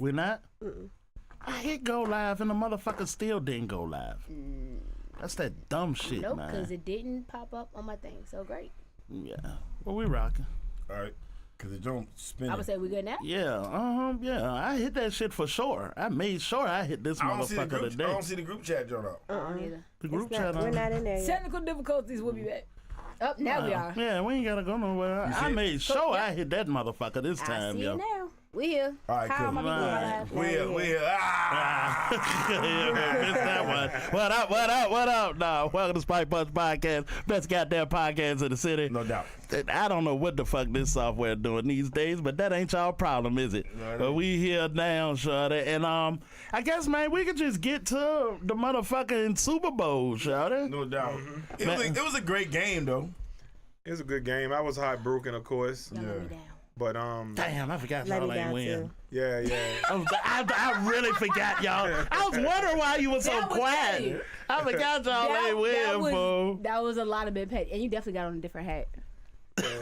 We're not? I hit go live and the motherfucker still didn't go live. That's that dumb shit, Nope, man. because it didn't pop up on my thing. So great. Yeah. Well, we rocking. All right. Because it don't spin. I would say we good now? Yeah, yeah. I hit that shit for sure. I made sure I hit this motherfucker today. I don't see the group chat joint out. Neither. The group chat We're not in there yet. Technical difficulties, we'll be back. Up now we are. Yeah, we ain't gotta go nowhere. I made sure I hit that motherfucker this time, I see yo. you now. We here. All right, How cool. am I We here. Yeah, man, missed that one. What up? Nah, welcome to Spike Punch Podcast. Best goddamn podcast in the city. No doubt. I don't know what the fuck this software doing these days, but that ain't y'all problem, is it? Right. But we here now, shorty. And I guess, man, we could just get to the motherfucking Super Bowl, shorty. No doubt. It was a great game, though. It was a good game. I was heartbroken, of course. Don't let me down. But Damn, I forgot Let y'all me ain't down, win. too. yeah. I really forgot y'all. I was wondering why you were so That was quiet. petty. I forgot y'all ain't win, fool. That was a lot of bit petty. And you definitely got on a different hat.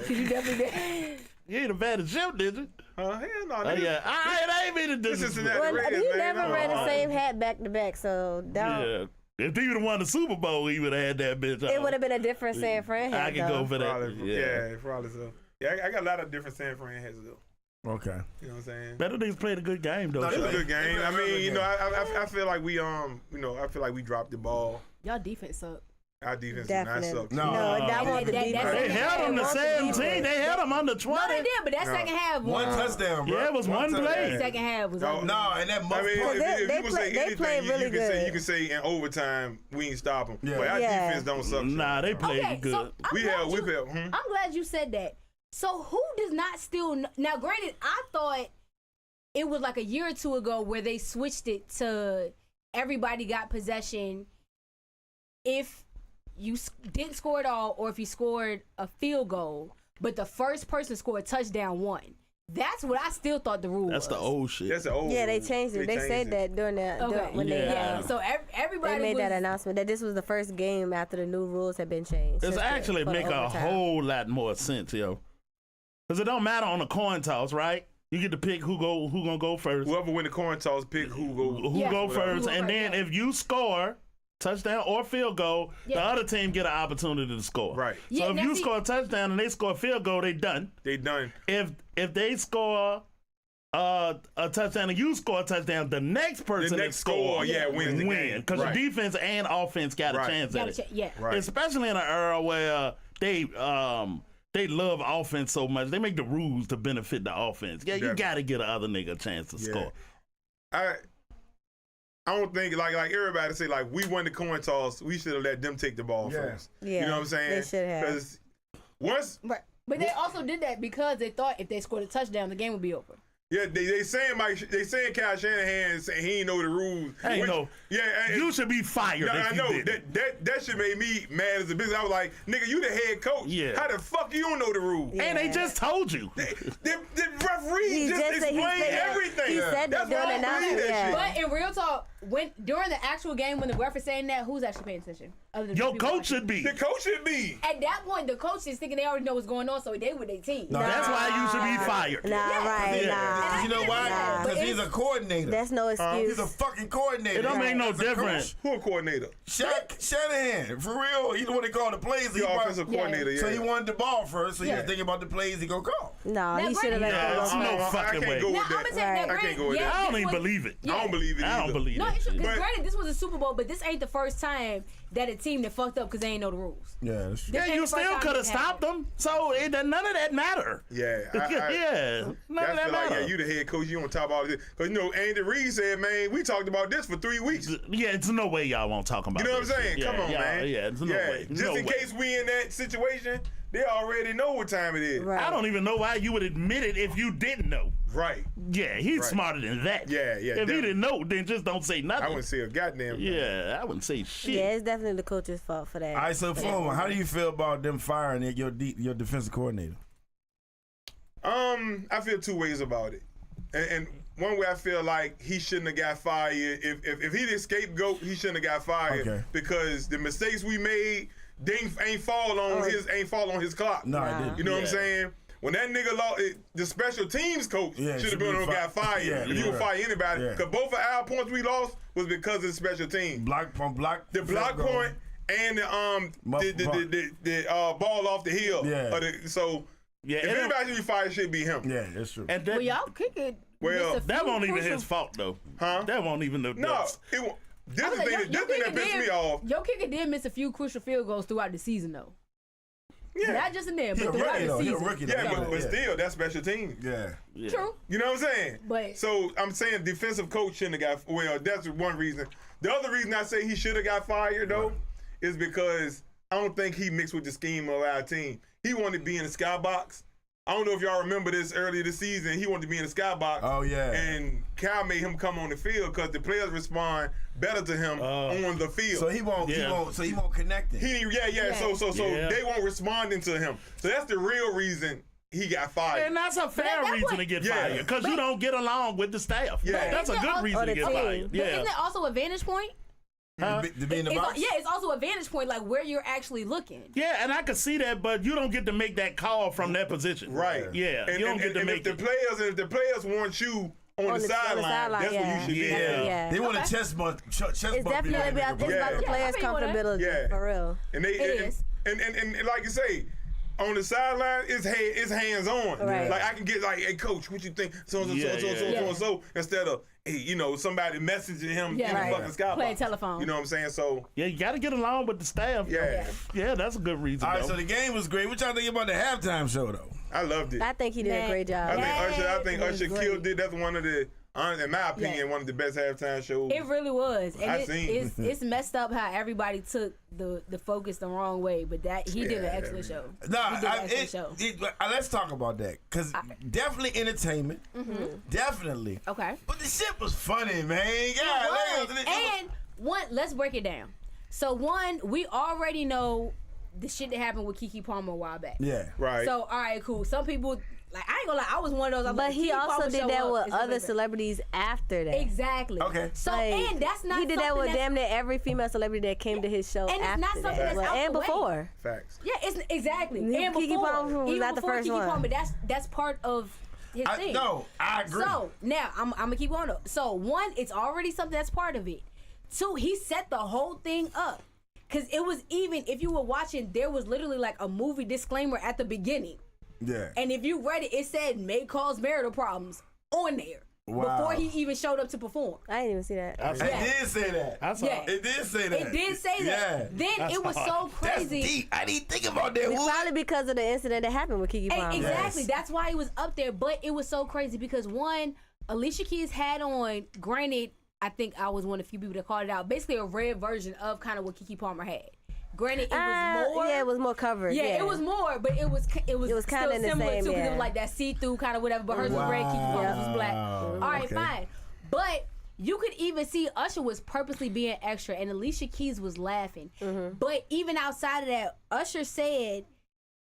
You definitely did. You ain't a bad as Jim, did you? Hell no. Oh, yeah. I ain't mean to do This is this. Cincinnati Well, Raiders, he man. never No. ran the same hat back to back, so don't. Yeah. If he would have won the Super Bowl, he would have had that bitch on. It would have been a different San Fran hat. I can go for that. Probably, yeah, probably so. Yeah, I got a lot of different San Fran hats, though. Okay. You know what I'm saying? Better niggas played a good game, though. No, it was a Shorty. good game. I mean, you know, I feel like we I feel like we dropped the ball. Y'all defense sucked. Our defense did not Definitely. suck. No. No, that was the That- defense. that's- They held them to 17. They held them under 20. No, they did, but that second half was. One touchdown, bro. Yeah, it was one play. touchdown. Second half was No, over. No, and that I must mean, Well, if they you would say play- they played anything, really you good. can say in overtime we ain't stop them. Yeah. But our Yeah. defense don't suck. Nah, they played Okay, good. so I'm glad you said that. So who does not still now? Granted, I thought it was like a year or two ago where they switched it to everybody got possession if you didn't score at all or if you scored a field goal, but the first person scored a touchdown won. That's what I still thought the rule was. That's the old shit. That's the old. Yeah, they rule. changed it. They said changed that during the when they Yeah. So everybody made was, that announcement that this was the first game after the new rules had been changed. It's Just actually for the make a overtime. whole lot more sense, yo. Because it don't matter on the coin toss, right? You get to pick who gonna go first. Whoever win the coin toss, pick who go. Who Yeah. go Who first, go and first, then yeah. if you score touchdown or field goal, the Yeah. other team get an opportunity to score. Right. So Yeah, if now you see- score a touchdown and they score a field goal, they done. They done. If they score a touchdown and you score a touchdown, the next person The next that score score, yeah, wins the game. because Right. the defense and offense got a Right. chance at it. yeah. Right. Especially in an era where they love offense so much, they make the rules to benefit the offense. Yeah, you Definitely. got to get the other nigga a chance to score. I don't think like everybody say like we won the coin toss. We should have let them take the ball Yeah. first. Yeah, You know what I'm saying? they should have. Because once, Right. But they also did that because they thought if they scored a touchdown, the game would be over. yeah, they saying Kyle Shanahan saying he ain't know the rules. Hey, no. Yeah, You should be fired. No, if I you know did. that shit made me mad as a business. I was like, nigga, you the head coach. Yeah. How the fuck you don't know the rules? And they just told you. The referee He just just said- he explained said- everything. he said that That's during why the I don't believe announcement, that yeah. shit. But in real talk, when during the actual game, when the ref is saying that, who's actually paying attention? Other than Your people coach watching? should be. The coach should be. At that point, the coach is thinking they already know what's going on, so they with their team. No, that's why you should be fired. Nah, right, Yeah. nah. You know why? Nah. Because he's a coordinator. That's no excuse. He's a fucking coordinator. It don't make no As a difference. Who a coordinator? Shanahan, for real, he's the one that called the plays. The offensive coordinator. Yeah. So he wanted the ball first, so he Yeah. was thinking about the plays he gonna call. No, he Now, should have let Yeah, them go it's no first. fucking I way. can't go Now, with I'm gonna that. say that. I can't Granted, go with yeah, that. I don't this even was- believe it. Yeah. I don't believe it I don't either. believe No, that it's shit. because But- granted, this was a Super Bowl, but this ain't the first time that a team that fucked up because they ain't know the rules. Yeah, that's true. This Yeah, ain't you the first still time could have this stopped happened. them. So none of that matter. Yeah. Yeah, none of I that feel like, matter. yeah, you the head coach, you on top of all this. Because, you know, Andy Reid said, man, we talked about this for 3 weeks. Yeah, it's no way y'all won't talk about You know what I'm that saying? shit. Come Yeah, on, yeah, man. Yeah, it's no way. Just No in way. case we in that situation, they already know what time it is. Right. I don't even know why you would admit it if you didn't know. Right. Yeah, he's Right. smarter than that. Yeah, If definitely. he didn't know, then just don't say nothing. I wouldn't say a goddamn thing. Yeah, I wouldn't say shit. Yeah, it's definitely the coach's fault for that. All right, so Foreman, how do you feel about them firing your defensive coordinator? I feel two ways about it. And one way I feel like he shouldn't have got fired. If he the scapegoat, he shouldn't have got fired. Okay. Because the mistakes we made, they ain't fall on his clock. No, I didn't. You know what I'm Yeah. saying? when that nigga lost, the special teams coach should have been the one who got fired. Yeah, if you gonna fire anybody, because both of our points we lost was because of the special teams. The block point and the ball off the hill. Yeah. If anybody should be fired, it should be him. Yeah, that's true. And Well, y'all kicking. Well, that won't even his fault though. Huh? That won't even the No, this thing that pissed me off. Your kicker did miss a few crucial field goals throughout the season, though. Yeah. Not just in there, He but a throughout rookie, the though. He a season. rookie, Yeah, but still, that's special teams. Yeah. True. You know what I'm saying? But so I'm saying defensive coach shouldn't have got. Well, that's one reason. The other reason I say he should have got fired though is because I don't think he mixed with the scheme of our team. He wanted to be in the skybox. I don't know if y'all remember this earlier this season. He wanted to be in the skybox. Oh yeah. And Cal made him come on the field because the players respond better to him on the field. So he won't. So he won't connect it. So they won't responding to him. So that's the real reason he got fired. And that's a fair reason to get fired because you don't get along with the staff. Yeah. That's a good reason to get fired. But isn't that also a vantage point? To be in the box? It's also a vantage point, like where you're actually looking. Yeah, and I can see that, but you don't get to make that call from that position. Right. Yeah, and, you don't get to make it. If the players want you on the sideline, that's where you should be. Yeah. They want a chest bump. It's definitely about the players' comfortability, for real. And and like you say, on the sideline, it's hands on. Right. Like I can get like, hey coach, what you think? So instead of somebody messaging him in the fucking skybox. Playing telephone. You know what I'm saying? So yeah, you got to get along with the staff. Yeah, that's a good reason. All right, so the game was great. What y'all think about the halftime show though? I loved it. I think he did a great job. I think Usher killed it. That's one of the, in my opinion, one of the best halftime shows. It really was. And seen. It's messed up how everybody took the focus the wrong way, but he did an excellent show. Let's talk about that because definitely entertainment. Definitely. Okay. But the shit was funny, man. And let's break it down. So we already know the shit that happened with Keke Palmer a while back. Yeah. Right. So all right, cool. Some people. Like, I ain't gonna lie, I was one of those. But he also did that with other celebrities after that. Exactly. Okay. So, and that's not. He did that with damn near every female celebrity that came to his show and after it's not something that. that's out and the before. Way. Facts. Yeah, it's exactly. And Keke before, Palmer was even not the before first Keke one. Palmer, that's part of his thing. No, I agree. So now I'm gonna keep on up. So one, it's already something that's part of it. Two, he set the whole thing up. Cause it was even if you were watching, there was literally like a movie disclaimer at the beginning. Yeah. And if you read it, it said may cause marital problems on there. Wow. Before he even showed up to perform. I didn't even see that. It did say that. It did say that. It did say that. Then it was so crazy. That's deep. I didn't think about that. Probably because of the incident that happened with Keke Palmer. Exactly. That's why he was up there. But it was so crazy because one, Alicia Keys had on, granted, I think I was one of the few people that called it out, basically a red version of kind of what Keke Palmer had. Granted, it was more. Yeah, it was more covered. Yeah, it was more, but it was kind of in the similar same, too, because it was like that see-through kind of whatever. But hers was red, Keke Palmer's was black. All right, fine. But you could even see Usher was purposely being extra, and Alicia Keys was laughing. But even outside of that, Usher said,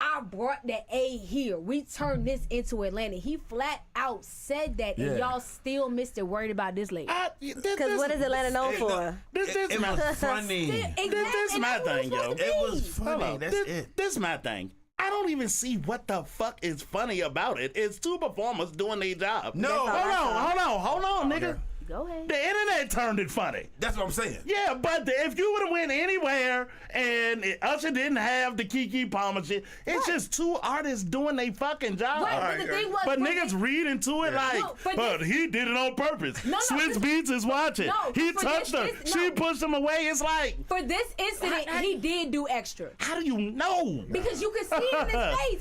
I brought the A here. We turned this into Atlanta. He flat out said that, and y'all still missed it, worried about this lady. Because what is Atlanta known for? This was funny. This is my thing, yo. It was funny. That's it. This is my thing. I don't even see what the fuck is funny about it. It's two performers doing their job. No. Hold on, nigga. Go ahead. The internet turned it funny. That's what I'm saying. Yeah, but if you would have went anywhere and Usher didn't have the Keke Palmer shit, it's just two artists doing their fucking job. Right, but the thing was, but niggas read into it like, but he did it on purpose. Swizz Beatz is watching. He touched her. She pushed him away. It's like, for this incident, he did do extra. How do you know? Because you can see it in his face.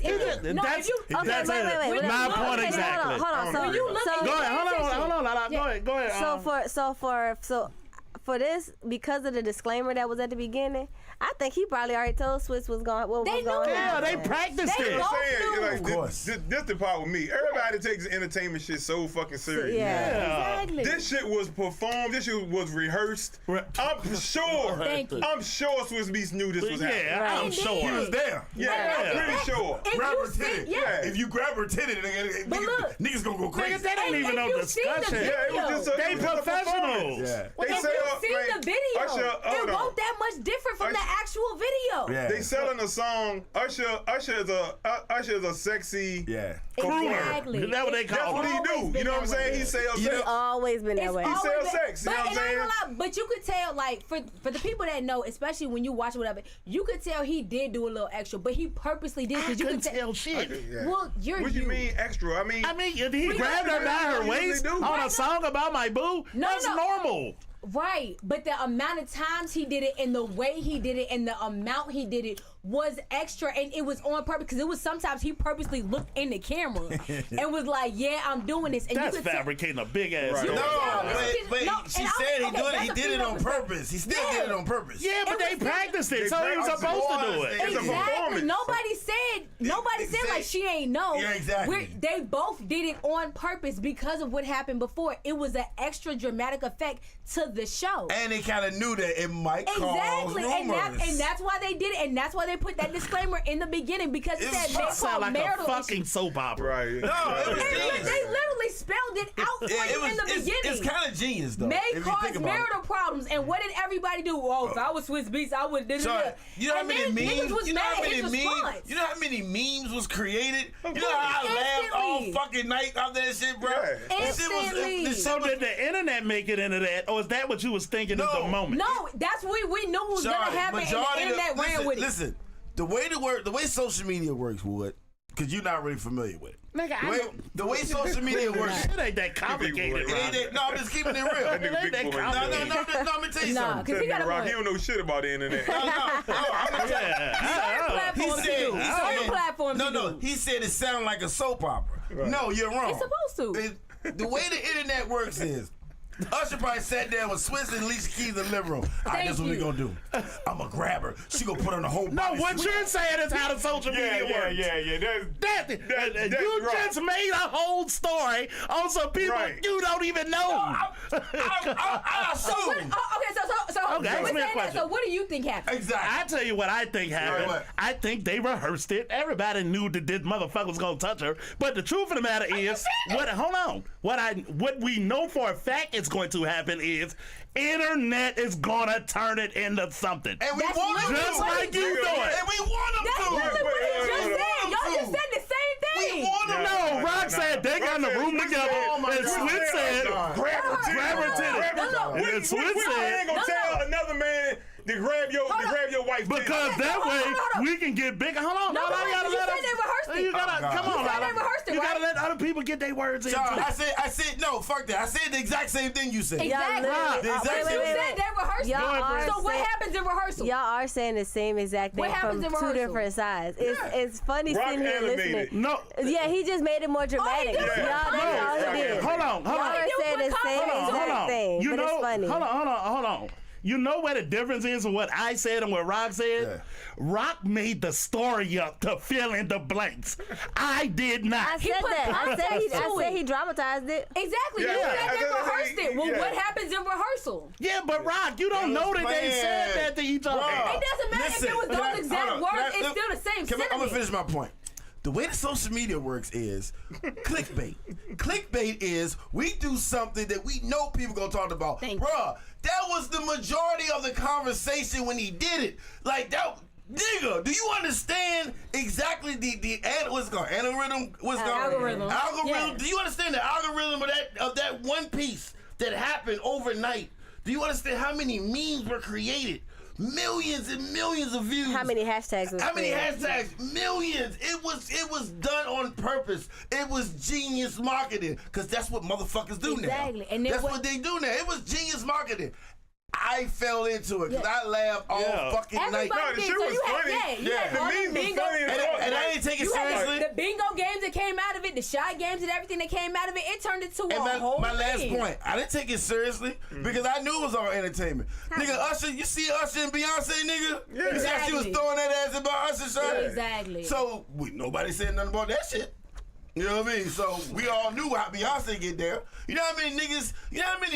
That's my point exactly. Hold on. When you look at go ahead. Go ahead. For this, because of the disclaimer that was at the beginning, I think he probably already told Swizz what was going to happen. Yeah, they practiced it. Of course. This the part with me. Everybody takes entertainment shit so fucking serious. Yeah. Exactly. This shit was performed. This shit was rehearsed. I'm sure. Thank you. I'm sure Swizz Beatz knew this was happening. Yeah, I'm sure. He was there. Yeah, I'm pretty sure. Grab her titty. Yeah. If you grab her titty, niggas gonna go crazy. Niggas, that ain't even no discussion. Yeah, it was They professionals. Yeah. Well, They if sell, you see like, the video, Usher, it hold on. won't that much different from the Usher- actual video. Yeah. They selling a song. Usher is a sexy. Yeah. Exactly. Is that what they That's call what it? he Always do. been You know what I'm that saying? way. He sells It's sex. always been that It's way. He always sells been- sex, you know what I'm and I ain't saying? gonna lie, but you could tell, like, for the people that know, especially when you watch whatever, you could tell he did do a little extra, but he purposely did I because you couldn't could tell shit. Yeah. Well, you're What do you you. mean extra? I mean, He grabbed her by her usually waist do. on a song about my boo. No, That's no. normal. Right, but the amount of times he did it and the way he did it and the amount he did it was extra, and it was on purpose because it was sometimes he purposely looked in the camera and was like, "Yeah, I'm doing this." And That's you could tell- fabricating a big ass Right. story. No, Yeah. but No, she and said he okay, did it. that's He a did it female on perspective. purpose. He still Yeah. did it on purpose. Yeah, but they practiced it, so he was practiced supposed to it. do it. It's a Exactly. performance. Nobody said like she ain't know. Yeah, exactly. They both did it on purpose because of what happened before. It was an extra dramatic effect to the show. And they kind of knew that it might Exactly, cause rumors. and that's why they did it, and that's why they put that disclaimer in the beginning because it It's said they fuck- Sound called like a marital fucking issues. soap opera. right. No, it was They genius. literally spelled it out for Yeah, you in the beginning. It's kind of genius though. May if you cause think about marital it. problems, and what did everybody do? Oh, if I was Swiss Beats, I would. So, you know how And many then niggas memes? was You know how mad at many his memes? response. You know how many memes was created? You know how I laughed all Instantly. fucking night after that shit, bro. Yeah. That shit was. Instantly. This So shit was did the internet make it into that, or is that what you was thinking at No. the moment? No, that's what we knew was gonna Sorry, happen, and the majority of- internet ran with it. Listen, the way social media works, Wood, because you're not really familiar with it. Nigga, The way social media works. it ain't that complicated, It ain't Ron. that, no, I'm just keeping it real. That It ain't nigga that big boy. No, complicated. let me tell you Nah, something. 'cause he got a Rock, point. he don't know shit about the internet. No, I'm gonna tell you. Yeah, He Platforms said, you do. Other platforms no, you no. do. He said it sounded like a soap opera. No, you're wrong. It's supposed to. The way the internet works is, Usher probably sat down with Swiss and Alicia Keys in the living room. All right, Thank that's what we you. gonna do. I'm gonna grab her. She gonna put on the whole No, body. what you're saying is how the social media works. yeah. That's you right. just made a whole story on some people Right. you don't even know. I assume. Okay, so Okay, ask with me a that, question. so what do you think happened? Exactly. I tell you what I think happened. What? I think they rehearsed it. Everybody knew that this motherfucker was gonna touch her. But the truth of the matter is, hold on. What we know for a fact is going to happen is internet is gonna turn it into something. And we That's want them literally Just to. what like he you did. do it. And we want them That's to. literally what he just wait, said. Y'all just said the same We thing. want them to. No, Rock said they got in the room together, and Switch said, grab her titty. grab her titty. No. And Switch Which man said, ain't gonna tell another man to grab your wife? because that hold way on. we can get bigger. Hold on, No, Lala, you gotta you let said us- they rehearsed it. You gotta, Oh, God. come You on, said Lala. they rehearsed it, You gotta right? let other people get their words in. Charles, too. I said, no, fuck that. I said the exact same thing you said. Exactly. Y'all The exact But same you thing. said they rehearsed Y'all it. are So what saying- happens in rehearsal? Y'all are saying the same exact What thing happens from in two rehearsal? different sides. It's funny Rock sitting here animated. listening. No. Yeah, he just made it more dramatic. did. Y'all, Yeah. that's all he did. Hold on. Y'all are did saying what the same Kanye did. exact thing, You but know, it's funny. hold on. You know what the difference is in what I said and what Rock said? Yeah. Rock made the story up to fill in the blanks. I did not. I He said put that. I said context he to dramatized it. Exactly. Yeah, You said yeah, they yeah, rehearsed it. Well, yeah. what happens in rehearsal? Yeah, but Rock, you don't It know was that they said planned. that to each other. Bruh. It doesn't matter if it was those exact words. It's still the same I'm gonna sentiment. finish my point. The way the social media works is clickbait. Clickbait is we do something that we know people gonna talk about. Thank you. Bruh, that was the majority of the conversation when he did it. Like that. Nigga, do you understand exactly the what's it called? Algorithm? What's called? Algorithm. Algorithm. Yeah. Do you understand the algorithm of that one piece that happened overnight? Do you understand how many memes were created? Millions and millions of views. How many hashtags was How many created? hashtags? Millions. It was done on purpose. It was genius marketing because that's what motherfuckers do Exactly. now. And then that's what- what they do now. It was genius marketing. I fell into it because I laughed all Yeah. fucking night. Everybody No, the did. shit So was you had, funny. you had The all memes the was bingo. funny as And, fuck. and I didn't take it You had seriously. the bingo games that came out of it, the shot games and everything that came out of it. It turned into And a whole my last thing. point, I didn't take it seriously because I knew it was all entertainment. Nigga, Usher, you see Usher and Beyonce, nigga? You see how she was Exactly. throwing that ass about Usher, son? Exactly. So nobody said nothing about that shit. You know what I mean? So we all knew how Beyonce get there. You know how many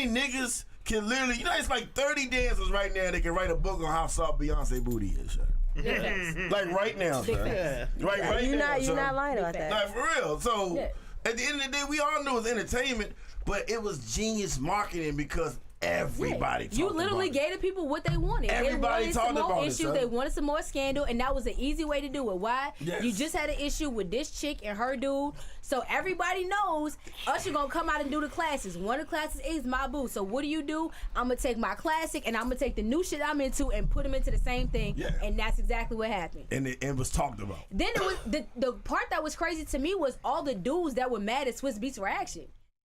niggas can literally, it's like 30 dancers right now that can write a book on how soft Beyonce booty is, son. Like right now, son. Yeah. Right You're now, not son. lying about that. Like for real. So Yeah. At the end of the day, we all knew it was entertainment, but it was genius marketing because everybody talked You literally about it. gave the people what they wanted. Everybody they wanted talked some more about it, issues. son. They wanted some more scandal, and that was an easy way to do it. Why? Yes. You just had an issue with this chick and her dude, so everybody knows Usher gonna come out and do the classes. One of the classes is my boo. So what do? I'm gonna take my classic and I'm gonna take the new shit I'm into and put them into the same thing. Yeah. And that's exactly what happened. And it was talked about. Then it was the part that was crazy to me was all the dudes that were mad at Swiss Beats reaction.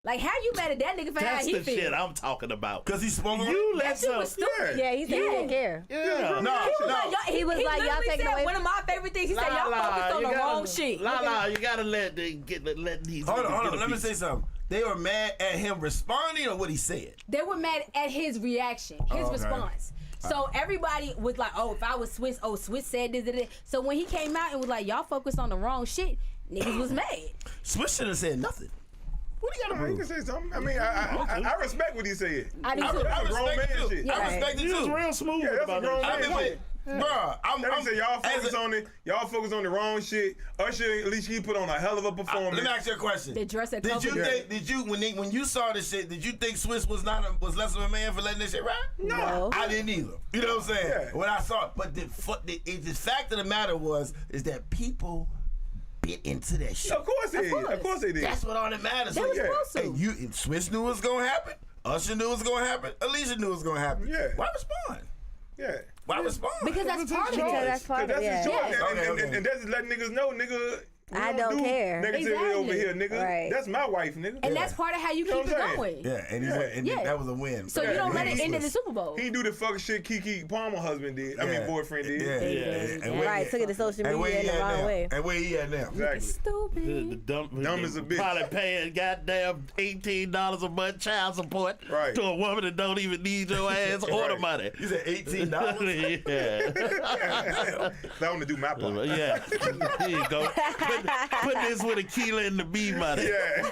Like, how you mad at that nigga for how That's he the feel? shit I'm talking about. Because he spoke on You let That shit some. was stupid. Yeah, he said he didn't care. Yeah. No, He was no. like, He was like, y'all literally taking said away- one of my favorite things. He said, y'all focused on the wrong shit. You gotta let these Hold niggas on. get a Let me piece. say something. They were mad at him responding or what he said. They were mad at his reaction, his okay. response. So everybody was like, oh, if I was Swiss, Swiss said this. So when he came out and was like, y'all focused on the wrong shit, niggas was mad. Swiss should have said nothing. What do you got to He prove? can say something. I mean, I respect what he said. I do I too. That's a grown man respect it too. shit. I respect it You was too. real smooth Yeah, that's about a grown that. man. I mean, bruh, I'm Say y'all as focus a- on it. Y'all focus on the wrong shit. Usher, at least he put on a hell of a performance. Let me ask you a question. The dress that Did you covered think? Did you when you saw this shit? Did you think Swiss was less of a man for letting this shit ride? No. I didn't either. You know what I'm saying? Yeah. When I saw it, but the fact of the matter is that people bit into that shit. Of course they did. Of course they did. That's what all that matters. They was Yeah. supposed to. And Swiss knew it was gonna happen. Usher knew it was gonna happen. Alicia knew it was gonna happen. Yeah. Why respond? Yeah. Why respond? Because that's part of Because it. that's part Cause of that's it. his choice. Yeah. Okay. And that's letting niggas know, nigga. we I don't do care. Negativity Exactly. over here, nigga. Right. That's my wife, nigga. And that's part of how you You know keep what it I'm going. yeah, and, he went, and Yeah. that was a win. So you don't let it end in the Swiss. Super Bowl. He do the fuck shit Keke Palmer husband did. I mean, boyfriend did. Yeah. And where Right, he- took it to social and where media he in the at wrong now? way. And where he at now? Exactly. Stupid. Dumb as a bitch. Probably paying goddamn $18 a month child support Right. to a woman that don't even need your ass or the Right. money. You said $18? Yeah. I want to do my part. Yeah. Here you go. Put this with a kilo in the B money. Yeah.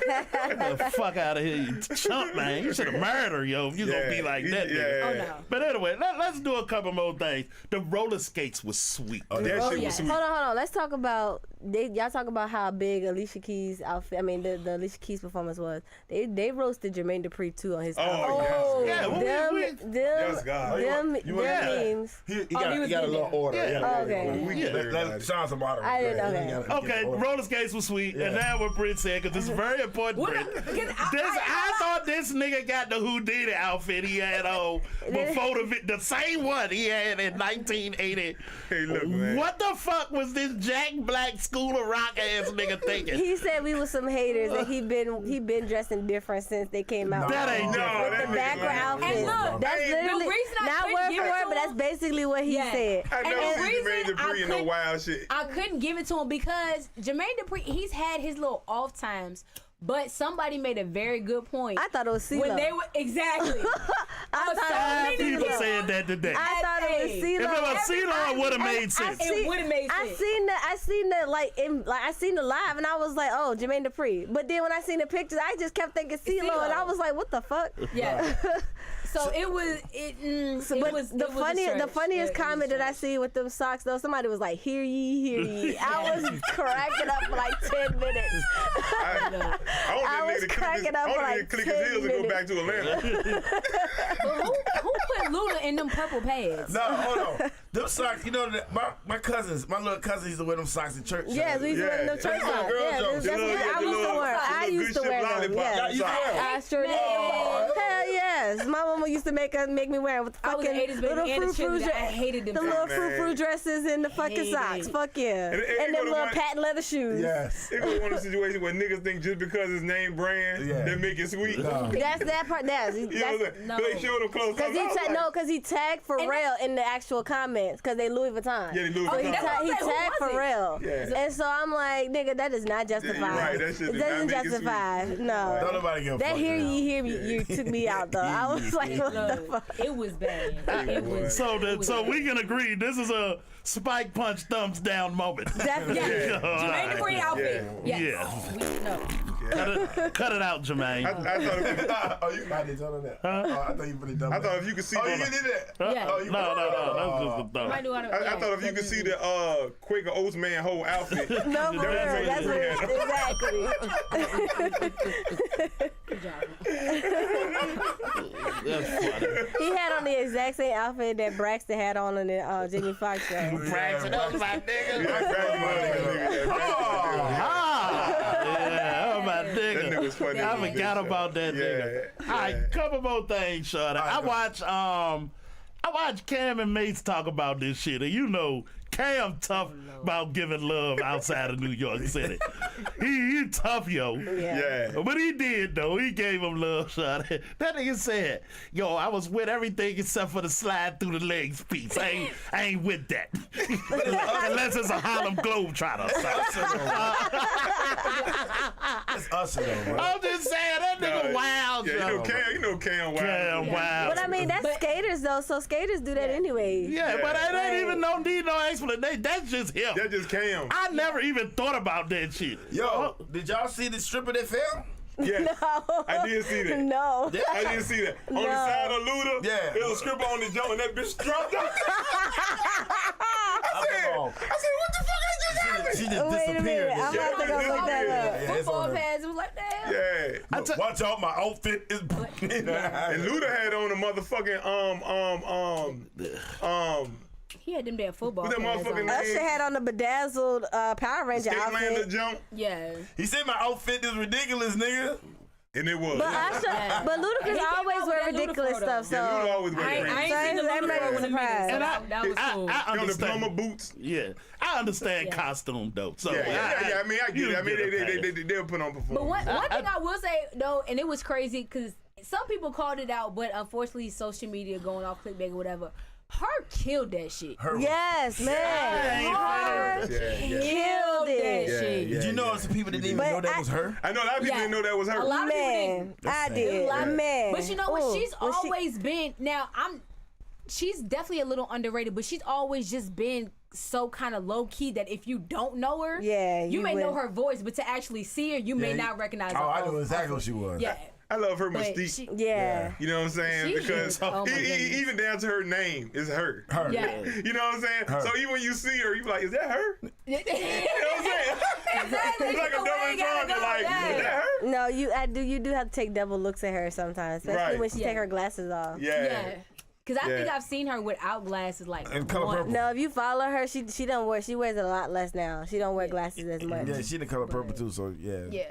Get the fuck out of here, you chump, man. You should have murdered her, yo, if you gonna be like that, nigga. Oh, no. But anyway, let's do a couple more things. The roller skates was sweet. That Oh, shit yeah. was sweet. Hold on. Let's talk about y'all talk about how big Alicia Keys outfit. I mean, the Alicia Keys performance was. They roasted Jermaine Dupri too on his. outfit. Oh, Yeah, yes. well, Them, Yes, God. them Yeah. memes. He he was got a in little there. order. Yeah. Okay. We get there, Let everybody. Sean's a moderator. I didn't know He that. gotta get Okay, the order. roller skates was sweet, and Yeah. now what Britt said, because it's very important, What? Britt. Because I thought this nigga got the Houdini outfit he had on before the same one he had in 1980. Hey, look, man. What the fuck was this Jack Black School of Rock ass nigga thinking? He said we was some haters and he been dressing different since they came out. That ain't No, different. that The nigga backgroard lying. outfit. And look, That's Hey, literally the reason I not couldn't word give for it word, to but that's him- basically what he Yeah. said. I And never the seen reason Jermaine I Dupri in no couldn't- wild shit. I couldn't give it to him because Jermaine Dupri, he's had his little off times, but somebody made a very good point. I thought it was CeeLo. when they were exactly. I thought it was People said that today. I thought it was Hey. CeeLo. If it was CeeLo, it would have made I sense. It would have made I sense. seen the I seen the live and I was like, oh, Jermaine Dupri. But then when I seen the pictures, I just kept thinking CeeLo and I was like, what the fuck? Yeah. So it was But the funniest comment that I see with them socks though, somebody was like, hear ye. I was cracking up for like 10 minutes. I was cracking up for like click 10 his heels and go minutes. back to Atlanta. But who put Luda in them purple pads? No, hold on. Them socks, you know, my little cousins used to wear them socks in church. Yes, we used to wear them church That's my socks. girl Yeah, jokes. that's what I used to wear. I used to wear them. Yeah, you Yes. wear I sure did. Man. Hell yes. My mama used to make me wear with I was an fucking 80s baby little and a frou-frou cheerleader. I hated them the little socks. frou-frou dresses and the fucking Hated socks. it. Fuck yeah. And And them go to little one- patent leather shoes. Yes. It was one of the situations where niggas think just because his name brand, Yeah. they make it sweet. No. That's that part. That's You know what I'm saying? No. But they showed him close. Cause he tagged Pharrell in the actual comments because they Louis Vuitton. Yeah, they Louis So he, Vuitton. That's what I'm he saying. Who tagged was it? Pharrell. Yeah. And so I'm like, nigga, that is not Yeah, justified. you're right. That shit It did not doesn't make it justify. Don't No. nobody give a That fuck. hear ye, you took me out though. I I was like, what the fuck? It was bad. It was. So we can agree this is a Spike Punch thumbs down moment. Definitely. Jermaine Dupri outfit. Yes. Cut it out, Jermaine. I thought Oh, you did tell her that. Huh? Oh, I thought you really done I thought if you could see. Oh, you did that? Yeah. Oh, you No. That's just a thought. I thought if you could see the Quaker Oats man whole outfit. No, for real. That's what it is. Exactly. Good job. That's funny. He had on the exact same outfit that Braxton had on in the Jimmy Fox show. Braxton, that was my nigga. Yeah, my That nigga. nigga was funny. I forgot about that nigga. All right, couple more things, Shorty. I watch Cam and Mace talk about this shit, and you know Cam tough about giving love outside of New York City. he tough, yo. Yeah. But he did though. He gave him love, Shorty. That nigga said, "Yo, I was with everything except for the slide through the legs piece. I ain't with that, unless it's a Harlem Globetrotter." That's Usher, though, bro. I'm just saying that nigga wild, Yeah, yo. you know Cam wild. Cam wild. But I mean, that's skaters though, so skaters do that anyway. Yeah, but it ain't even no need no explanation. That's just him. That just Cam. I never even thought about that shit. Yo, did y'all see the stripper that fell? Yes. No. I did see that. No. I didn't see that. On the side of Luda, Yeah. there was a script on the jump and that bitch dropped up. I said, what the fuck I just happened? She just Wait a disappeared. minute. I'm about to go look that up. Yeah, it's Football on there. pads. It was like, damn. Yeah. Look, watch out, my outfit is. And Luda had on a motherfucking He had them damn football With them pads motherfucking on. legs. Usher had on the bedazzled Power Ranger Skatelander outfit. jump, Yeah. He said my outfit is ridiculous, nigga. and it was. But Usher, but And Ludacris he came always out wear with that ridiculous Ludacris stuff. So Yeah, Luda always I wear ain't rings. seen the Everybody Ludacris was in a minute, surprised. so And that was cool. I You know the understand. plumber boots? Yeah, I understand Yeah. costume though. So Yeah. I mean, I get you it. I mean, get a pass. they'll put on But performance. one thing I will say though, and it was crazy because some people called it out, but unfortunately, social media going off clickbait or whatever. Her killed that shit. Yes, man. Her killed it. Shit. Did you know some people that didn't even know that was her? I know a lot of people didn't know that was her. A lot of people didn't. Man, I sad. did. A lot of- Man. But you know what? Ooh, She's when she- always been. Now she's definitely a little underrated, but she's always just been so kind of low key that if you don't know her, Yeah, you you may know would. her voice, but to actually see her, you may not recognize her. Oh, I knew exactly what she was. Yeah. I love her But mystique. she, Yeah. You know what I'm saying? She Because is. Oh my goodness. even down to her name is her. Her. yeah. You know what I'm saying? Her. So even when you see her, you be like, is that her? You know what I'm saying? Exactly. It's like a The way double you gotta entendre. go, Like, yeah. is that her? No, you do have to take double looks at her sometimes, especially Right. when she Yeah. take her glasses off. Yeah. Because I think Yeah. I've seen her without glasses like And color once. purple. No, if you follow her, she wears it a lot less now. She don't wear glasses as much. Yeah, she the color purple too, so yeah. Yeah.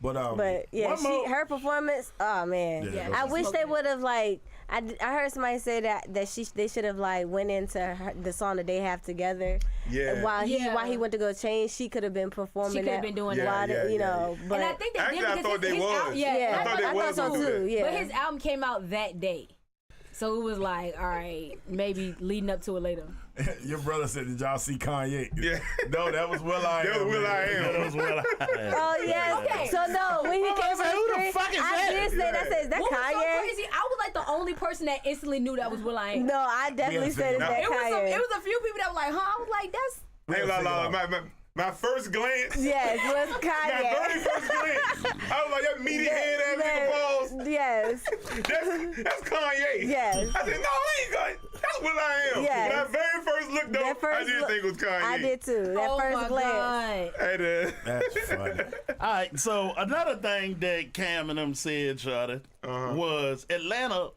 But yeah, One more- her performance. Oh man, Yeah, I she wish smoked they it. would have like. I heard somebody say that they should have like went into the song that they have together. Yeah. While Yeah. he went to go change, she could have been performing. She could have been doing Yeah, that. yeah, you know. yeah. But And I think they Actually, did I because thought they his was. album, yeah, yeah, I thought they was so gonna do too. that. Yeah, But his album came out that day. So it was like, all right, maybe leading up to it later. your brother said, "Did y'all see Kanye?" Yeah. No, that was Will I Am. That was Will I man. Am. That was what Oh yes. Okay. So no, when he came I on said, who the screen, fuck is I that? did say that. I said, is that What was so Kanye? crazy? I was like the only person that instantly knew that was Will I Am. No, I definitely Yeah, said, is no. that It was Kanye? it was a few people that were like, huh? I was like, that's Hey, my first glance. Yes, was My very Kanye. first glance. I was like, that meaty head ass nigga balls. Yes. That's Kanye. Yes. I said, no, he ain't Kanye. That's Will I Am. Yes. When I very first looked That up, I first didn't look- think it was Kanye. I did too. That oh first my glance. God. Hey, That's funny. All right, so another thing that Cam and them said, Shawty, was Atlanta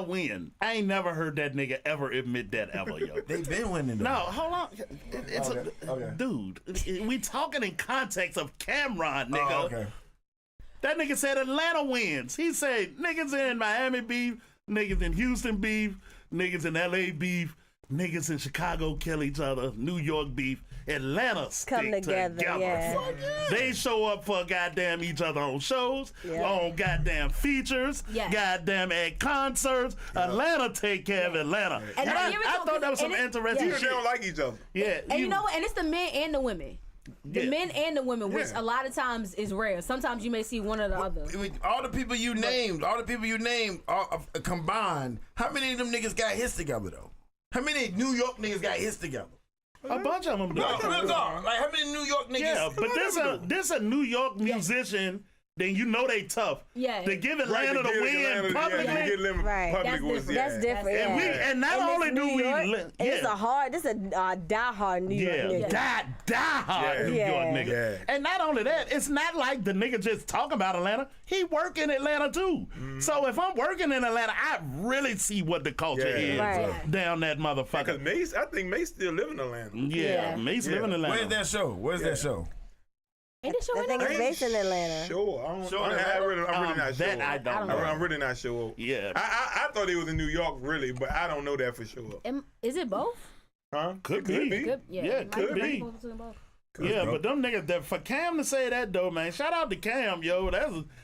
win. I ain't never heard that nigga ever admit that ever, yo. They been winning though. No, hold on. It's Okay. dude. We talking in context of Cameron, nigga. Oh, okay. That nigga said Atlanta wins. He said niggas in Miami beef, niggas in Houston beef, niggas in LA beef, niggas in Chicago kill each other, New York beef, Atlanta stick Come together, yeah. They show up for goddamn each other on shows, Yeah. on goddamn features, Yeah. goddamn at concerts. Atlanta take care of Atlanta. And I here we go, thought that was some and it- interesting They shit. don't like each other. Yeah, And you know what? And it's the men and the women. The men and the women, which a lot of times is rare. Sometimes you may see one or the other. All the people you named, combined, how many of them niggas got hits together though? How many New York niggas got hits together? A bunch of them. No, like how many New York niggas? Yeah, but this a New York musician. Then you know they tough. Yeah. To give Atlanta the win publicly. That's different. And not only do we, this is a die-hard New York nigga. Die-hard New York nigga. Yeah. And not only that, it's not like the nigga just talking about Atlanta. He work in Atlanta too. So if I'm working in Atlanta, I really see what the culture is down that motherfucker. Because I think Mace still live in Atlanta. Yeah, Mace live in Atlanta. Where's that show? Where's that show? Ain't it show I think it's based in Atlanta. Sure, I'm really not sure. I don't know. I'm really not sure. Yeah, I thought it was in New York, really, but I don't know that for sure. Is it both? Huh? Could be. Yeah, could be. Yeah, but them niggas, for Cam to say that though, man, shout out to Cam, yo.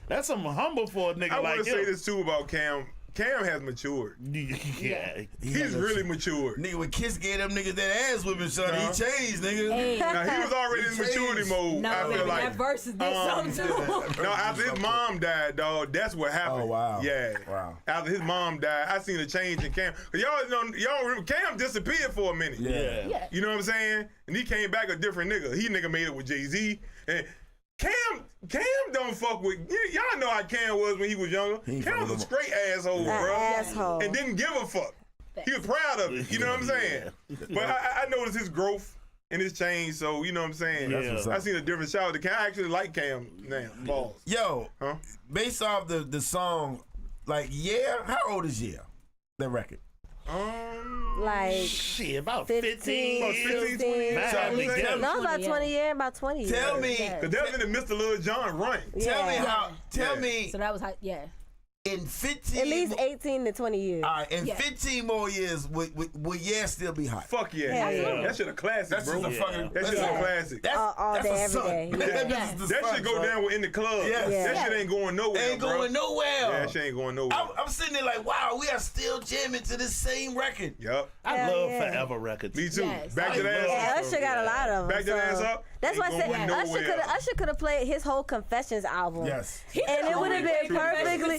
That's some humble for a nigga like him. I want to say this too about Cam. Cam has matured. Yeah. He's really matured. Nigga, when Kiss gave them niggas that ass whipping, son, he changed, nigga. Hey. Now, he was already in maturity mode. No, I feel like that verse is something too. No, after his mom died, dog, that's what happened. Oh, wow. Yeah. Wow. After his mom died, I seen a change in Cam. Y'all remember, Cam disappeared for a minute. Yeah. You know what I'm saying? And he came back a different nigga. He made it with Jay-Z. And Cam don't fuck with, y'all know how Cam was when he was younger. Cam was a straight asshole, bro. Asshole. And didn't give a fuck. He was proud of it, you know what I'm saying? But I noticed his growth and his change, so you know what I'm saying? Yeah. I seen a different shout out to Cam. I actually like Cam now. Balls. Yo, based off the song, like, how old is Yeah? That record? Like shit, about 15, 20 years. No, about 20 years. About 20 years. Tell me, because that was in the Mr. Lil Jon run. Tell me. So that was in 15 at least 18 to 20 years. All right, in 15 more years, would Yeah still be hot? Fuck yeah. That shit a classic, That's bro. just a fucking. That shit a classic. All that's day, a every son. day. That shit go down in the club. Yes. That shit ain't going nowhere. Ain't going nowhere. Yeah, that shit ain't going nowhere. I'm sitting there like, wow, we are still jamming to this same record. Yup. I love Forever Records. Me too. Yes. Back to that Yeah, ass up. Usher got a lot of them. Back that ass up. That's why I Ain't said going nowhere. Usher could have played his whole Confessions album. Yes. And it would have been perfectly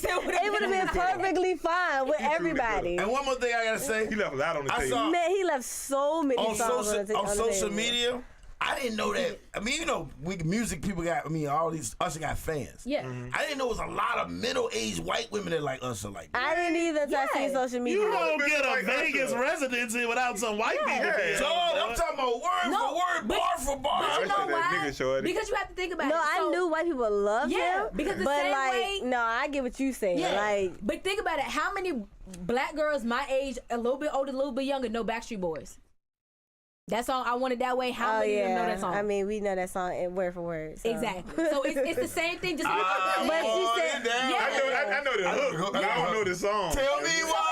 fine with everybody. And one more thing I gotta say. He left a lot on the table. Man, he left so many on songs on social the media. I didn't know that. I mean, we music people got. I mean, all these Usher got fans. Yeah. I didn't know it was a lot of middle-aged white women that like Usher. Like that. I didn't either until I seen social media. You don't get a like Vegas Usher. residency without some white people. So I'm talking about word for word, bar for bar. But you know that why? nigga shorty. Because you have to think about it. No, I knew white people loved him. Because the but same like, way. no, I get what you saying. Yeah. Like, but think about it. How many black girls my age, a little bit older, a little bit younger, know Backstreet Boys? That song, I Want It That Way. How many of them know that song? I mean, we know that song word for word. So. Exactly. So it's the same thing. Just But she said, I know the hook, but I don't know the song. Tell me why.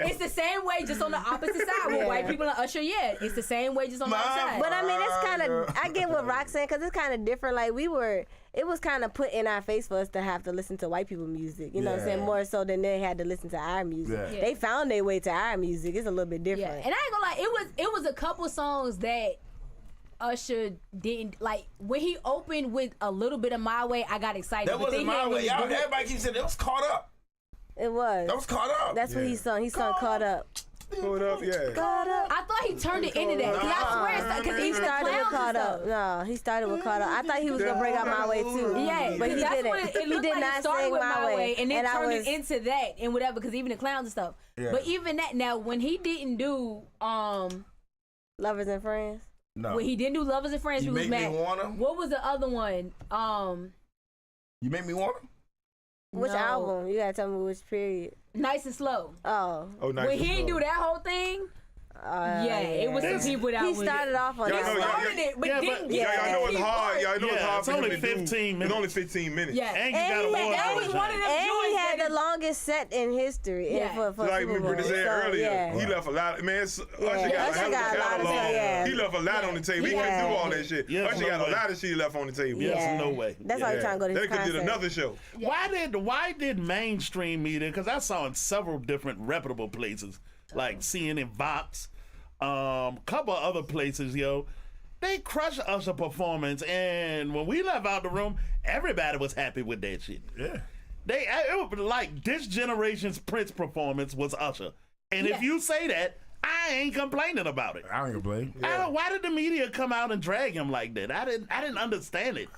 It's the same way, just on the opposite side. With white people and Usher, it's the same way, just on the other side. But I mean, it's kind of, I get what Rock's saying, because it's kind of different. Like, it was kind of put in our face for us to have to listen to white people music. You know what I'm saying? More so than they had to listen to our music. Yeah. They found their way to our music. It's a little bit different. Yeah, and I ain't gonna lie, it was a couple songs that Usher didn't like. When he opened with a little bit of My Way, I got excited. That wasn't My Way. Y'all, everybody keeps saying that was Caught Up. It was. That was Caught Up. That's what he sung. He sung Caught Up. Hold up, yeah. Caught Up. I thought he turned it into that. Because I swear, because He even the started with clowns Caught and Up. stuff. No, he started with Caught Up. I thought he was gonna bring out My Way too. Yeah, but he that's didn't. what it He looked did like. not It started sing with My Way, and then I turned was, it into that and whatever. Because even the clowns and stuff. Yeah. But even that, now when he didn't do Lovers and Friends. No. when he didn't do Lovers and Friends, You he was Make Me mad. Wanna? What was the other one? You Make Me Wanna? Which No. album? You gotta tell me which period. Nice and Slow. Oh. Nice. When he didn't do that whole thing, it was some people that He was started off on Y'all that. know, started it, but didn't get Y'all know it's hard. Y'all know it's hard it's for him only to do. 15 minutes. It's only 15 minutes. Yeah. And you And got he a had- war that was one of them And he joints had that the longest set in history. Yeah. For Like Super Bowl. Brittany said So, earlier, yeah. he left a lot. Man, Usher got a Usher hell got of a a lot of catalog. stuff, yeah. He left a lot on the table. He couldn't do all that shit. Yeah, Usher no got a way. lot of shit left on the table. Yes, no way. That's why he's trying to go to They his could concert. did another show. Why did mainstream media? Because I saw in several different reputable places, like CNN, Vox, couple of other places, they crushed Usher performance, and when we left out the room, everybody was happy with that shit. Yeah. It was like this generation's Prince performance was Usher, and if you say that, I ain't complaining about it. I ain't complain. Why did the media come out and drag him like that? I didn't understand it.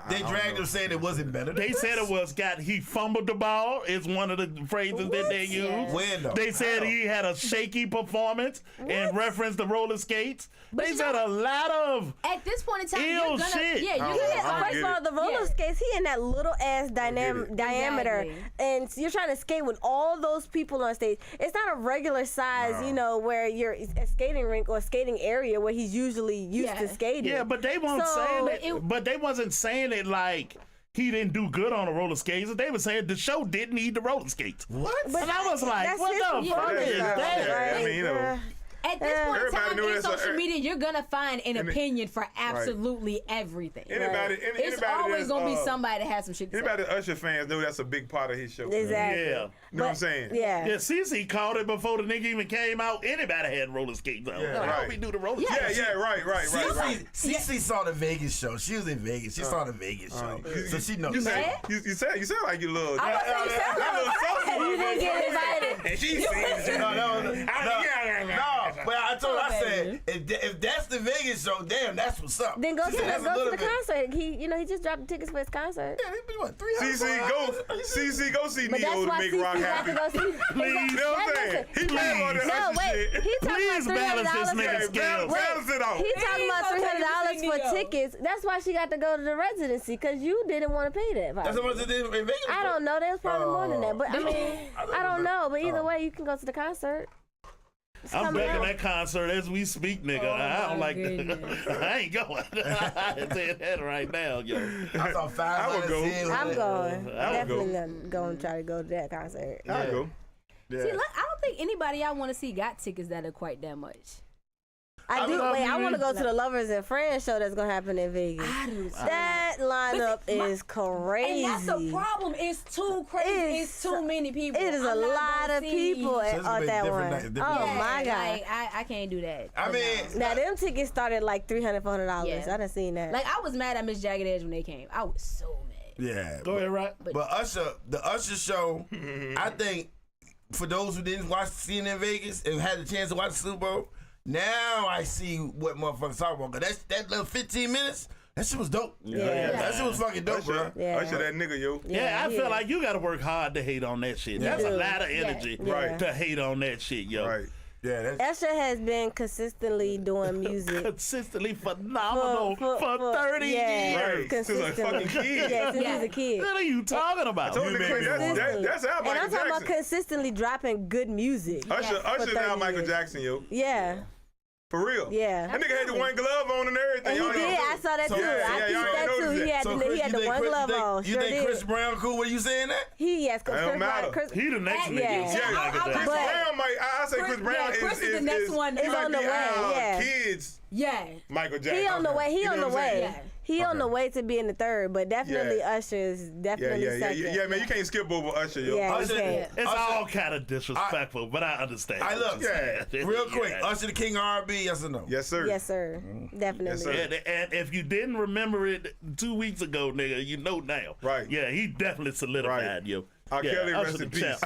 They dragged him saying it wasn't better. They said it was he fumbled the ball is one of the phrases that they used. When though? They said he had a shaky performance and referenced the roller skates. They said a lot of at this point in time, ill shit. Yeah, you're gonna. First of all, the roller skates, he in that little ass diameter, and you're trying to skate with all those people on stage. It's not a regular size, you know, where you're a skating rink or a skating area where he's usually used to skating. Yeah, but they weren't saying it. But they wasn't saying it like he didn't do good on the roller skates. They were saying the show didn't need the roller skates. What? But and I was like, what the fuck is that? Yeah, I mean, you know. At this point in time in social a- media, you're gonna find an opinion for absolutely everything. It's always gonna be somebody that has some shit to say. Anybody Usher fans know that's a big part of his show. Exactly. Yeah. You know what I'm saying? Yeah. Yeah, CeCe called it before the nigga even came out. Anybody had roller skates on. Yeah, How right. we do the roller skates? Yeah, right. Cece saw the Vegas show. She was in Vegas. She saw the Vegas show. So she knows. You sound like you little. I was saying, you sound like a crackhead. You didn't get invited. And she sings. No, but I told her, I said, if that's the Vegas show, damn, that's what's up. Then go to That's a the little bit- concert. He just dropped the tickets for his concert. Yeah, they be what, 300? CC, go see But that's Neo to why make CC rock got happy. to go see. Please. You know what I'm saying? He playing on the No, Usher wait. shit. He talking Please about balance this $300. nigga's skills. Balance it out. He talking about $300 for Neo. tickets. That's why she got to go to the residency, because you didn't want to pay that. That's how much they did in Vegas? I don't know. There was probably more than that. But I mean, I don't know. But either way, you can go to the concert. I'm back in that concert as we speak, nigga. I don't like that. I ain't going. I said that right now, yo. I saw 500. I would go. I'm going. I would go. Definitely going to try to go to that concert. I'll go. Yeah. See, look, I don't think anybody I want to see got tickets that are quite that much. I do. love Wait, I you. want to go to the Lovers and Friends show that's gonna happen in Vegas. I do. That lineup is crazy. And that's the problem. It's too crazy. It's too many people. It is a I'm not lot gonna of see- people So it's at gonna be that different one. night- different Oh night. my god! Like, I can't do that. I mean, Now them tickets started like $300, $400. Yeah. I done seen that. Like, I was mad at Miss Jagged Edge when they came. I was so mad. yeah. Go ahead, right? But the Usher show, I think for those who didn't see it in Vegas and had the chance to watch the Super Bowl, now I see what motherfuckers talk about. Cause that little 15 minutes, that shit was dope. Yeah. That shit was fucking dope, bro. Usher, Yeah. Usher, that nigga, yo. Yeah, I he feel is. like you got to work hard to hate on that shit. That's a do. lot of energy Right. to hate on that shit, yo. Right. Yeah, that's Usher has been consistently doing music Consistently phenomenal for 30 years. Right. Since a fucking kid. Yeah, since he's a kid. What are you talking about? Told the nigga, that's how And Michael I'm talking about Jackson. consistently dropping good music. Usher now 30 Michael years. Jackson, yo. Yeah. For real. Yeah. That nigga had the one glove on and everything. And he Y'all did. know. I saw that too. yeah, I y'all peeped that noticed too. that. He had the one glove on. You Sure think did. Chris Brown cool when you saying that? Yes, It don't matter. He the next Yeah. nigga. Yeah, Like I- that. Chris But- Brown might, I say Chris Brown Chris is the next one. He Is might on the be way, our yeah. kids, Yeah. Michael Jackson. He on the way. He You know on the what I'm way. saying? Yeah. He on the way to being the third, but definitely Yeah. Usher is Yeah, definitely second. yeah, man. You can't skip over Usher, yo. Yeah, you Usher- can't. It's Usher- all kind of disrespectful, but I understand. I what look, you're saying. real quick, Yeah. Usher the King of R&B, yes or no? Yes, sir. Yes, sir. Definitely. Yes, sir. And if you didn't remember it 2 weeks ago, nigga, you know now. Right. Yeah, he definitely solidified Right. you. R. Yeah, Kelly, Usher rest the in peace. champ.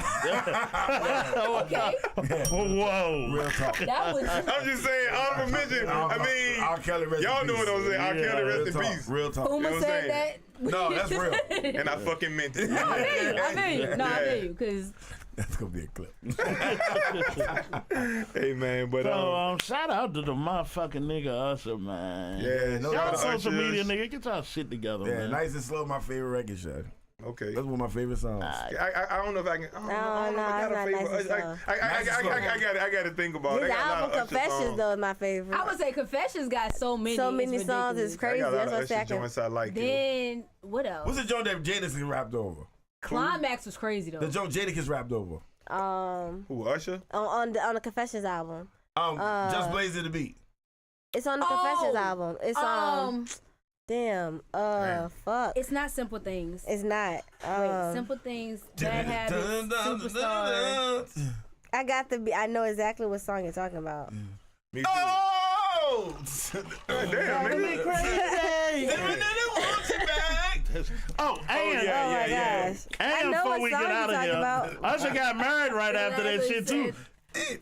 Okay. Whoa. Real talk. That was. I'm just saying, honorable mention. I mean, R. Kelly, rest y'all in know peace. what I'm saying. R. Yeah, Kelly, Real rest in talk. peace. Real talk. Puma You know what I'm said saying? that. No, that's real. And I fucking meant it. I feel you. No, I Yeah. feel you. Because That's gonna be a clip. Hey, man, but So shout out to the motherfucking nigga Usher, man. yeah, no, Y'all that's social Ushers. media nigga, get y'all shit together, Yeah, man. Nice and Slow, my favorite record, Shad. Okay. That's one of my favorite songs. I don't know if I can. I don't know if I got no, a it's favorite. not Nice and I got to think about it. His I got a lot album of Usher Confessions songs. though is my favorite. I would say Confessions got so many. so many it's songs ridiculous. is crazy. I got a lot That's of what Usher second. joints I like. Then what else? What's the joint that Jadakiss rapped over? Climax was crazy though. The joint Jadakiss rapped over. Who, Usher? On the Confessions album. Just Blaze the Beat. It's on the Confessions album. It's damn. Fuck. It's not Simple Things. It's not. Wait, Simple Things, Bad Habits, Superstar. I got the. I know exactly what song you're talking about. Me too. Oh! Oh, damn, nigga. Crazy. Oh, and yeah. and know before what we get song out you of here, talking about. Usher got married right after that shit too.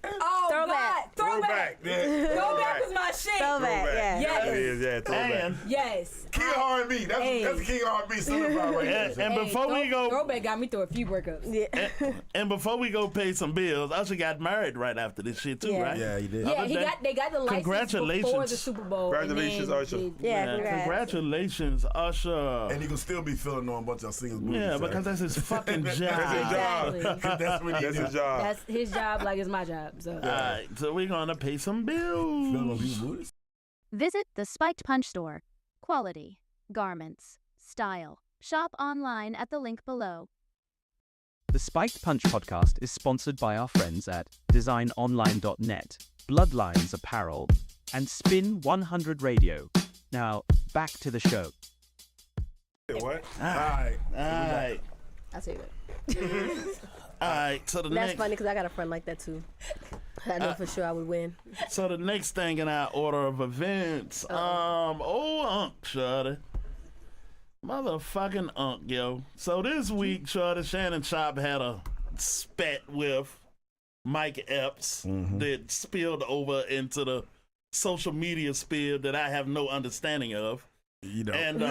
Oh, Throwback. God. Throwback. Yeah. Throwback was my shit. Throwback, yeah. Yes. It is, yeah, throwback. And Yes. King of R&B. That's the King of R&B certified right there. and before we go, Throwback got me through a few breakups. Yeah. and before we go pay some bills, Usher got married right after this shit too, Yeah. right? Yeah, he did. Yeah, they got the license Congratulations. before the Super Bowl. and Congratulations, then Usher. did- Yeah, congrats. Congratulations, Usher. And he can still be filling on a bunch of singles. Yeah, because that's his fucking job. Exactly. that's what he That's do. his job. That's his job, like it's my job. So. Alright, so we're gonna pay some bills. Visit the Spiked Punch store. Quality, garments, style. Shop online at the link below. The Spiked Punch podcast is sponsored by our friends at designonline.net, Bloodlines Apparel, and Spin 100 Radio. Now, back to the show. What? Alright. I say that. Alright, so the That's next funny because I got a friend like that too. I know for sure I would win. so the next thing in our order of events, Unc, shorty. Motherfucking Unc, yo. So this week, shorty, Shannon Sharpe had a spat with Mike Epps that spilled over into the social media sphere that I have no understanding of. You know. And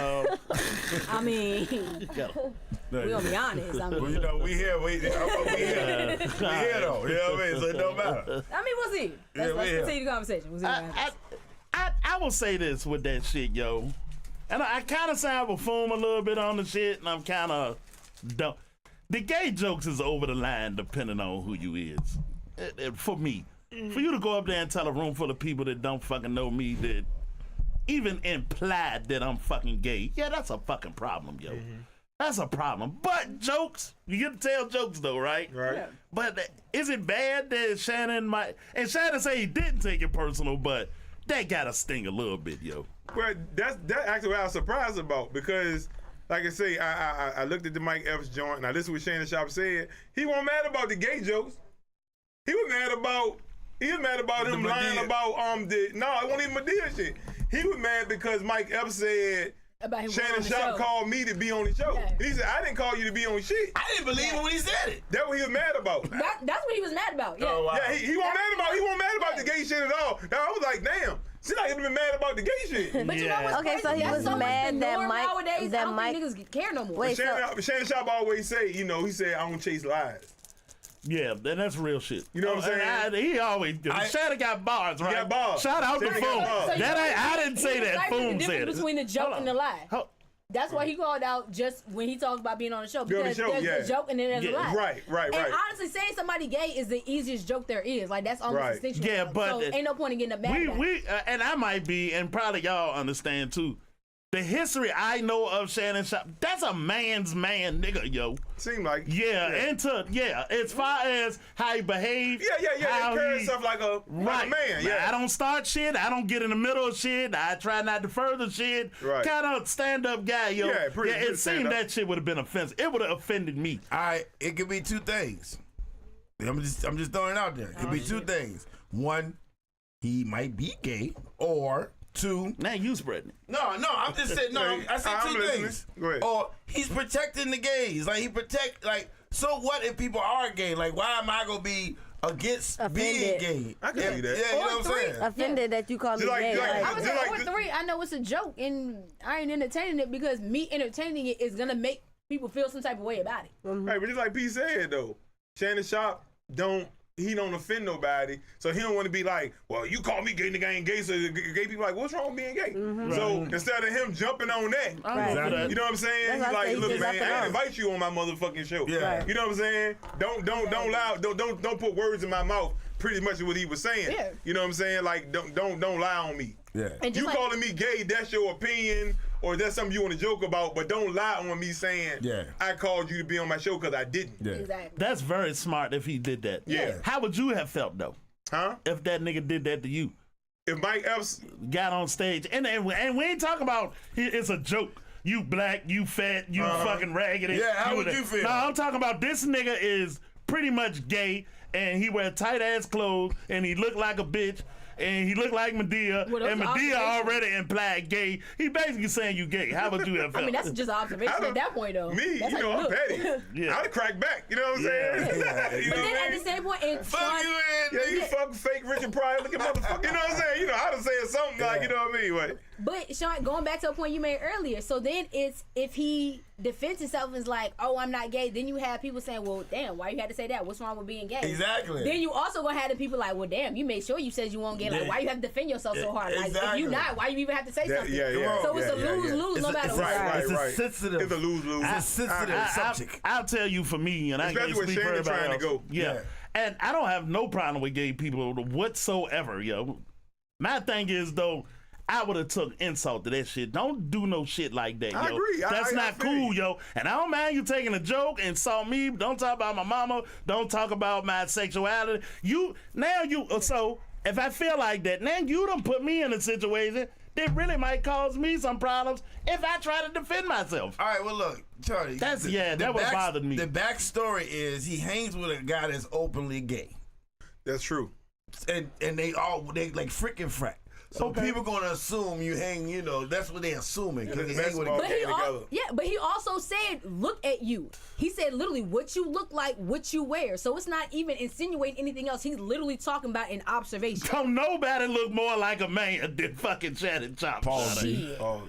I mean, we gonna be honest. I Well, mean, you know, we here. We here. We here though. You know what I mean? So it don't matter. we'll see. Let's continue the conversation. We'll see what happens. I will say this with that shit, yo. And I kind of sound buffoon a little bit on the shit, and I'm kind of dumb. The gay jokes is over the line depending on who you is. For me. For you to go up there and tell a room full of people that don't fucking know me that even implied that I'm fucking gay, yeah, that's a fucking problem, yo. That's a problem. But jokes, you get to tell jokes though, right? Right. Yeah. But is it bad that Shannon might, and Shannon say he didn't take it personal, but that gotta sting a little bit, yo. Well, that's actually what I was surprised about because, like I say, I looked at the Mike Epps joint and I listened to what Shannon Sharpe said. He wasn't mad about the gay jokes. He was mad about him lying about it wasn't even Madea shit. He was mad because Mike Epps said About him Shannon on the Sharpe show. called me to be on the show. Yeah. He said, I didn't call you to be on shit. I didn't believe him when he said it. That's what he was mad about. That's what he was mad about. Yeah. Oh, wow. Yeah, he wasn't mad about the gay shit at all. Now, I was like, damn, she's not even mad about the gay shit. But you know what's Okay, crazy? so he That's was so much mad the that norm Mike- nowadays. that I don't Mike- think niggas care no more. Wait, Shannon Sharpe always say, he said, I don't chase lies. Yeah, that's real shit. You know what I'm saying? He always do. Shannon got bars, right? got bars. Shout out to Shannon Foom. got bars. So you That know ain't, I didn't say he that. deciphers Foom the said difference it. between the joke Hold and the on. lie. Hold- That's why he called out just when he talked about being on the show. Be on the Because show, there's yeah. a joke and then there's a Yeah, lie. Right. And honestly, saying somebody gay is the easiest joke there is. Like, that's almost Right. instinctual. Yeah, but so ain't no point in getting a mad about it. We and I might be, and probably y'all understand too. The history I know of Shannon Sharpe, that's a man's man, nigga, yo. Seem like. As far as how he behaves. Yeah. how He carries he- stuff like a Right. man. Yeah. I don't start shit. I don't get in the middle of shit. I try not to further shit. Right. Kind of stand-up guy, yo. Yeah, pretty it seemed stand-up. that shit would have been offensive. It would have offended me. All right, it could be two things. I'm just throwing it out there. It could be two things. One, he might be gay, or two. Now you spreading it. No, I'm just saying. No, I said I'm two listening. things. Go ahead. Or he's protecting the gays. Like he protect. Like so, what if people are gay? Like why am I gonna be against being Offended. gay? I can see that. Yeah, you know what I'm Or saying. Offended that you call me Just like- gay. just like- I was Just like, like or the- three, I know it's a joke, and I ain't entertaining it because me entertaining it is gonna make people feel some type of way about it. Hey, but just like P said though, Shannon Sharpe don't offend nobody, so he don't want to be like, well, you call me gay, nigga, I ain't gay, so the gay people like, what's wrong with being gay? So instead of him jumping on that, Right. you know what I'm saying? That's He's why I like, say he look, just man, up and I off. invite you on my motherfucking show. Yeah. Right. You know what I'm saying? Don't lie, don't put words in my mouth. Pretty much what he was saying. Yeah. You know what I'm saying? Like, don't lie on me. Yeah. And You just like, calling me gay, that's your opinion, or that's something you want to joke about, but don't lie on me saying, Yeah. I called you to be on my show because I didn't. Yeah. exactly. That's very smart if he did that. Yeah. How would you have felt though Huh? if that nigga did that to you? If Mike Epps, Got on stage and we ain't talking about it's a joke. You black, you fat, you fucking raggedy. Yeah, how would you feel? No, I'm talking about this nigga is pretty much gay and he wear tight ass clothes and he look like a bitch and he looked like Medea, Well, and those are Medea observations. already implied gay. He basically saying you gay. How would you have felt? I mean, that's just an observation at that point, though. Me, That's you how know, I'm look. petty. Yeah. I'd crack back. You know what I'm saying? You But know then what I at mean? the same point, and Fuck Sean, you, Yeah, you fucking fake Richard Pryor looking motherfucker. You know what I'm saying? You know, I'd have said something like, you know what I mean? Like, but Sean, going back to a point you made earlier, so then it's if he defends himself and is like, oh, I'm not gay, then you have people saying, well, damn, why you had to say that? What's wrong with being gay? Exactly. Then you also gonna have the people like, well, damn, you made sure you said you weren't gay. Like, why you have to defend yourself so hard? Like, if Exactly. you not, why you even have to say something? yeah. So it's a lose-lose no matter what. Right. It's a sensitive. It's a lose-lose. It's a sensitive subject. I'll tell you for me, and I Especially can't with speak for Shannon everybody trying to else. go. Yeah. And I don't have no problem with gay people whatsoever, yo. My thing is, though, I would have took insult to that shit. Don't do no shit like that, yo. I agree. That's I not feel cool, you. yo. And I don't mind you taking a joke, insult me. Don't talk about my mama. Don't talk about my sexuality. So if I feel like that, now you done put me in a situation that really might cause me some problems if I try to defend myself. All right, well, look, Charlie. That what bothered me. The backstory is he hangs with a guy that's openly gay. That's true. And they like freaking frack. So people gonna assume you hang, you know, that's what they assuming. Because he hang with a Basketball gay. But he also said, look at you. He said literally what you look like, what you wear. So it's not even insinuating anything else. He's literally talking about an observation. Don't nobody look more like a man than fucking Shannon Sharpe. Shit. But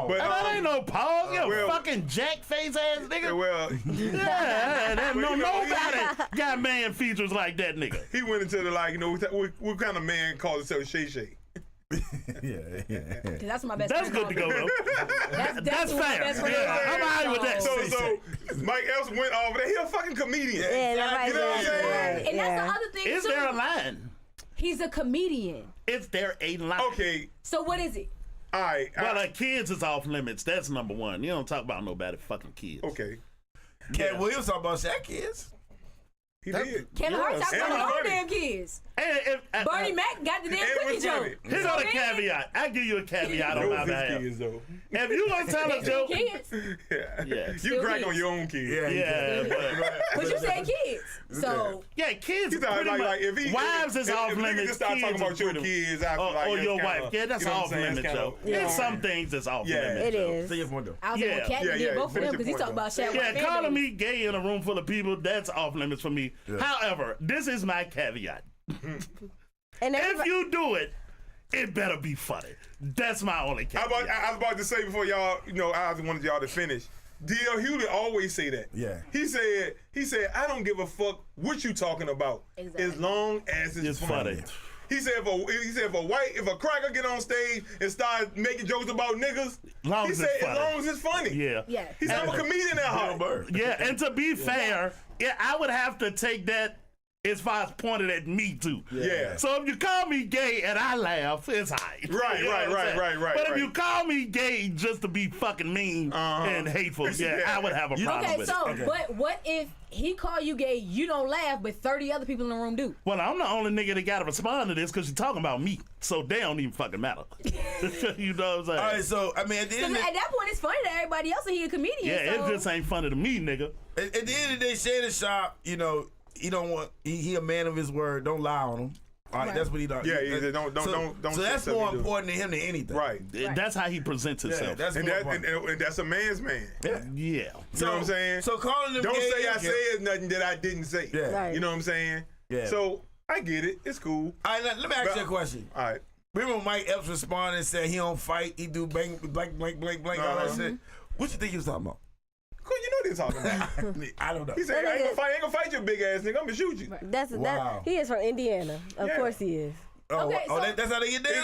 That ain't no pause. You well- fucking jack face ass nigga. well, Nobody got man features like that nigga. he went into the like, you know, what kind of man calls himself Shay Shay? Yeah. 'Cause that's my best That's friend good to called go me. though. That's That's what my fair. best friend Yeah, called I'm me. alright with that. So Mike Epps went off there. He a fucking comedian. Yeah, nobody You know what I'm said saying? that. And that's the other thing Is too. there a line? He's a comedian. Is there a line? Okay, So what is it? all right. Well, like kids is off limits. That's number one. You don't talk about nobody fucking kids. Okay, Cat Williams talking about Shaq kids. he did. Kevin Hart talking And about his own funny. damn kids. And Bernie Mac got the damn and it cookie was joke. funny. Here's So the then- caveat. I give you a caveat on Those my his behalf. kids though. If you gonna tell a joke, Kids. yeah, You crack kids. on your own kids. yeah, But you said kids. So yeah, kids. He's like, pretty much, like if he wives is off if niggas limits. just start kids talking about is your pretty- kids after or, like or that's your kinda, wife. Yeah, that's you know what off I'm saying? limits, It's Joe. kinda- There's some things that's off Yeah. limits. It Joe. is. Say your point though. I was like, well, Cat yeah, did both of finish them your because he point, talked about Shaq. Yeah, with calling fan me gay in a room full of people, that's off limits for me. However, this is my caveat. And If everybody, you do it, it better be funny. That's my only caveat. I was about to say before y'all, you know, I wanted y'all to finish. D.L. Hewlett always say that. Yeah. He said, I don't give a fuck what you talking about, Exactly. as long as it's It's funny. funny. He said, if a cracker get on stage and start making jokes about niggas, Long he as said, it's as funny. long as it's funny. Yeah. Yeah. He said, I'm a comedian at heart. Yeah, and to be fair, I would have to take that as far as pointed at me too. Yeah. So if you call me gay and I laugh, it's hype. Right, You know right, what I'm right, saying? right, right, But if right. you call me gay just to be fucking mean and hateful, Yeah. I would have a problem Okay, with so it. but what if he call you gay, you don't laugh, but 30 other people in the room do? Well, I'm the only nigga that gotta respond to this because you're talking about me. So they don't even fucking matter. You know what I'm saying? All right, so I mean, at the Because end of at that point, it's funny to everybody else, and he a comedian. yeah, so. it just ain't funny to me, nigga. at the end of the day, Shannon Sharpe, you know, he don't want he a man of his word. Don't lie on him. All right, that's what he does. Yeah, he said, don't So say that's something more he do. important to him than anything. Right. That's how he presents Yeah, himself. that's And, more that, important. and that's a man's man. Yeah. yeah. You know what I'm saying? So calling him Don't gay, say I yeah. said nothing that I didn't say. Yeah. Right. You know what I'm saying? Yeah. So I get it. It's cool. All right, let me ask you a question. All right. Remember when Mike Epps responded and said he don't fight, he do bang, blank, blank, blank, blank, all that shit? What you think he was talking about? Cool, you know what he's talking about. I don't know. He said, I ain't gonna fight your big ass nigga. I'm gonna shoot you. Wow. he is from Indiana. Of Yeah. course he is. Oh, Okay, so- that's how they get down?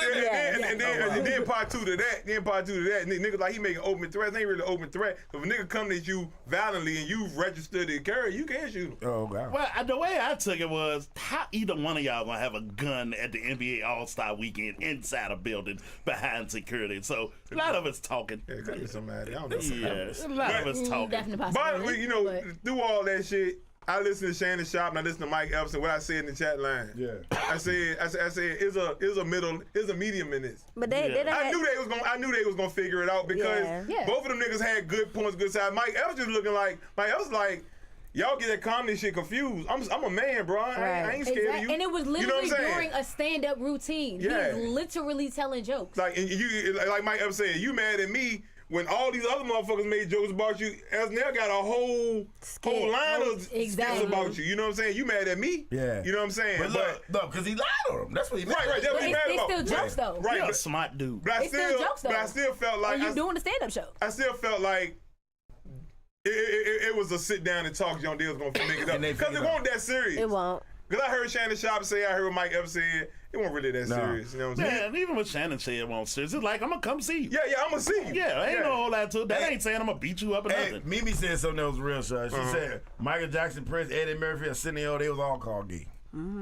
And then part two to that, niggas like he making open threats. Ain't really an open threat. If a nigga come at you violently and you registered to carry, you can't shoot him. Oh, wow. Well, the way I took it was how either one of y'all gonna have a gun at the NBA All-Star Weekend inside a building behind security. So a lot of us talking. Yeah, it could be somebody. I don't know. Yeah, a lot of us talking. Definitely But possible. you know, through all that shit, I listen to Shannon Sharpe and I listen to Mike Epps and what I said in the chat line. Yeah. I said, is a medium in this. But they don't I knew they was gonna figure it out because Yeah. Yeah. both of them niggas had good points, good sides. Mike Epps just looking like Mike Epps like, Y'all get that comedy shit confused. I'm a man, bro. I ain't scared of you. And it was literally during a stand-up routine. Yeah. He was literally telling jokes. Like like Mike Epps said, you mad at me when all these other motherfuckers made jokes about you. SNL got a whole line of skits about you. You know what I'm saying? You mad at me? Yeah. You know what I'm saying? But look, no, because he lied on him. That's what he mad. Right. That's what he mad about. It's still jokes though. Right. You're a smart dude. But I still felt like you doing a stand-up show. I still felt like it was a sit down and talk. John Deere was gonna make it up because it wasn't that serious. It won't. Because I heard Shannon Sharpe say, I heard what Mike Epps said. It wasn't really that serious. You know what I'm saying? Man, even what Shannon said it wasn't serious. It's like, I'm going to come see you. Yeah, I'm going to see you. Yeah, ain't no whole lot to it. That ain't saying I'm going to beat you up or nothing. Mimi said something that was real, son. She said Michael Jackson, Prince, Eddie Murphy, Arsenio, they was all called gay.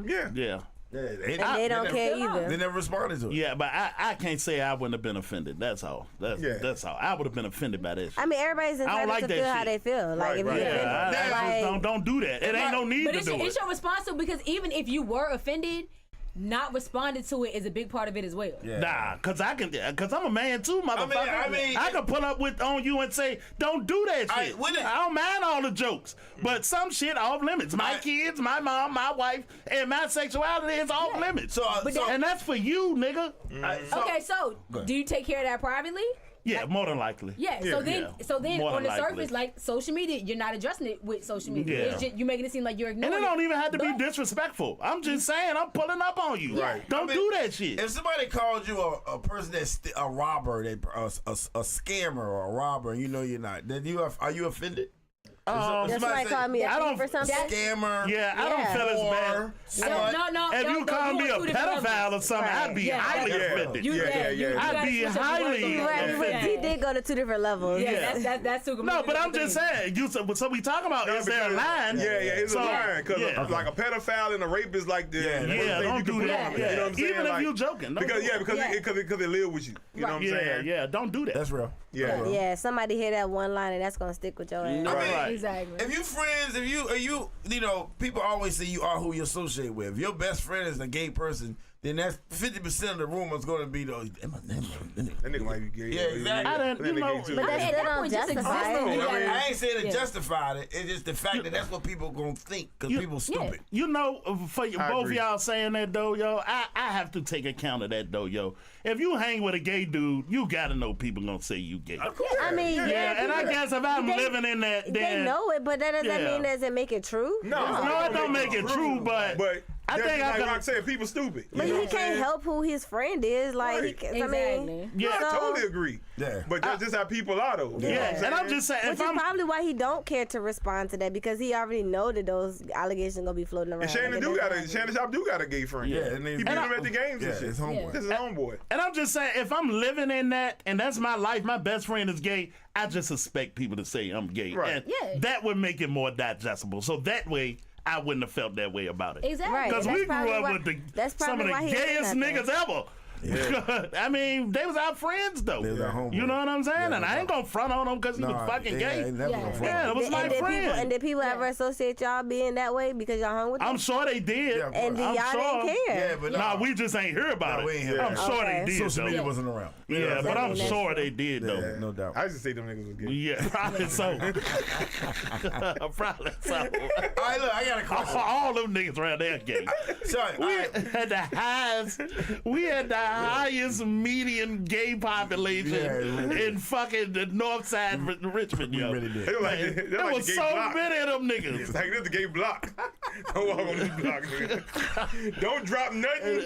Yeah. Yeah, And they don't care either. They never responded to it. Yeah, but I can't say I wouldn't have been offended. That's all. That's all. I would have been offended by that shit. I mean, everybody's entitled to feel how they feel. Like, if you're offended, don't do that. It ain't no need to do it. But it's your responsibility because even if you were offended, not responding to it is a big part of it as well. Yeah. Nah, cause I'm a man too, motherfucker. I can pull up on you and say, don't do that shit. I don't mind all the jokes, but some shit off limits. My kids, my mom, my wife, and my sexuality is off limits. And that's for you, nigga. Okay, so do you take care of that privately? Yeah, more than likely. Yeah, so then on the surface, like social media, you're not addressing it with social media. Yeah. It's just, you're making it seem like you're ignoring it. And it don't even have to be disrespectful. I'm just saying, I'm pulling up on you. Right. Don't do that shit. If somebody called you a person that's a robber, a scammer or a robber, and you know you're not, then are you offended? That's why call me a thief or something. Scammer. Yeah, I don't feel as bad. No. If you call me a pedophile or something, I'd be highly offended. I'd be highly offended. He did go to 2 different levels. Yeah, that's too. No, but I'm just saying. So we talking about is there a line? Yeah, it's a line because like a pedophile and a rapist, like don't do that. You know what I'm saying? Even if you joking. Because they live with you. You know what I'm saying? Yeah, don't do that. That's real. Yeah, somebody hear that one line and that's gonna stick with your ass. Right. Exactly. If you friends, you know, people always say you are who you associate with. If your best friend is a gay person, then that's 50% of the room is going to be those. That nigga might be gay. Yeah, exactly. But that still don't justify it. I ain't saying it justified it. It's just the fact that that's what people gonna think because people stupid. You know, for both y'all saying that though, yo, I have to take account of that though, yo. If you hang with a gay dude, you gotta know people gonna say you gay. I mean, and I guess if I'm living in that, then they know it, but that doesn't mean does it make it true? No, it don't make it true, but I think like Rock said, people stupid. But he can't help who his friend is. Like, I mean, I totally agree. Yeah, but that's just how people are, though. Yeah, and I'm just saying, which is probably why he don't care to respond to that because he already know that those allegations gonna be floating around. And Shannon Sharpe do got a gay friend. Yeah, he beat him at the games and shit. His homeboy. This is his homeboy. And I'm just saying, if I'm living in that and that's my life, my best friend is gay, I just expect people to say I'm gay, and that would make it more digestible. So that way, I wouldn't have felt that way about it. Exactly. Because we grew up with some of the gayest niggas ever. Yeah. I mean, they was our friends though. They was our homeboys. You know what I'm saying? And I ain't gonna front on him because he was fucking gay. It was my friend. And did people ever associate y'all being that way because y'all hung with them? I'm sure they did. Yeah, and y'all didn't care. Yeah, but nah, we just ain't hear about it. I'm sure they did. Social media wasn't around. Yeah, but I'm sure they did though. Yeah, no doubt. I used to say them niggas was gay. Yeah, probably so. Probably so. All right, look, I got a question. All them niggas around there gay. Sorry, We had the highest median gay population in fucking the north side of Richmond, yo. Really did. There was so many of them niggas. It's like this the gay block. Don't walk on this block, nigga. Don't drop nothing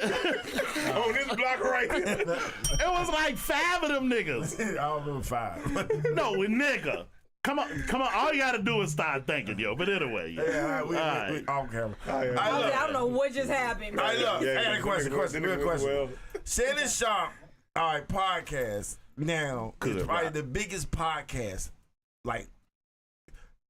on this block right here. It was like 5 of them niggas. I don't remember 5. No, nigga. Come on. All you gotta do is start thinking, yo. But anyway, yeah. We off camera. I don't know what just happened. I got a real question. Shannon Sharpe, all right, podcast now is probably the biggest podcast. Like,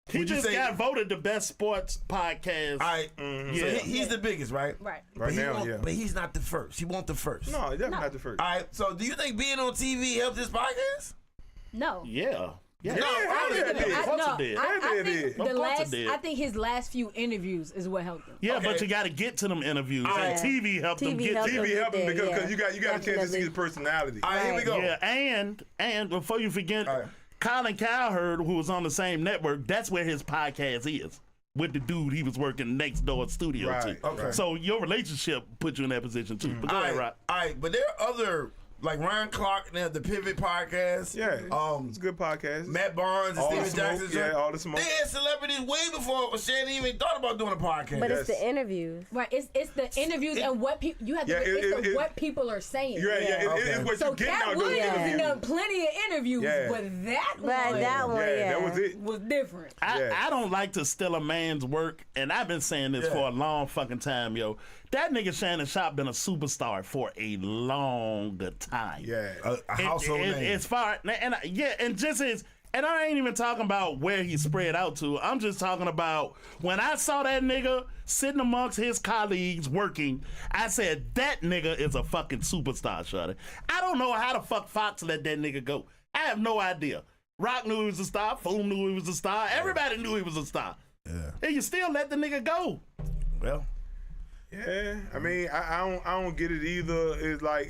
he just got voted the best sports podcast. All right, so he's the biggest, right? Right now, But he's not the first. He won't the first. No, he's definitely not the first. All right, so do you think being on TV helped this podcast? No. Yeah. Yeah. I think his last few interviews is what helped him. Yeah, but you got to get to them interviews. And TV helped him get there. TV helped him because you got a chance to see his personality. All right, here we go. Yeah, and before you forget, Colin Cowherd, who was on the same network, that's where his podcast is. with the dude he was working next door studio Right, to. okay. So your relationship put you in that position too. But go ahead, Rock. All right, but there are other, like Ryan Clark, and the Pivot podcast. Yeah, it's a good podcast. Matt Barnes and All the Steven smoke, Jackson. yeah, all the smoke. They had celebrities way before Shannon even thought about doing a podcast. But it's the interviews. Right, it's the interviews and what people you have to. Yeah, It's what people are saying. Yeah, it's what So you getting Cat out those Williams interviews. done plenty of interviews, Yeah. but that one, that was it. was different. I don't like to steal a man's work, and I've been saying this for a long fucking time, yo. That nigga Shannon Sharpe been a superstar for a long time. Yeah. a household name. As far and just as. And I ain't even talking about where he spread out to. I'm just talking about when I saw that nigga sitting amongst his colleagues working, I said, that nigga is a fucking superstar, shorty. I don't know how the fuck Fox let that nigga go. I have no idea. Rock knew he was a star. Fool knew he was a star. Everybody knew he was a star. Yeah. And you still let the nigga go. Well, Yeah, I mean, I don't get it either. It's like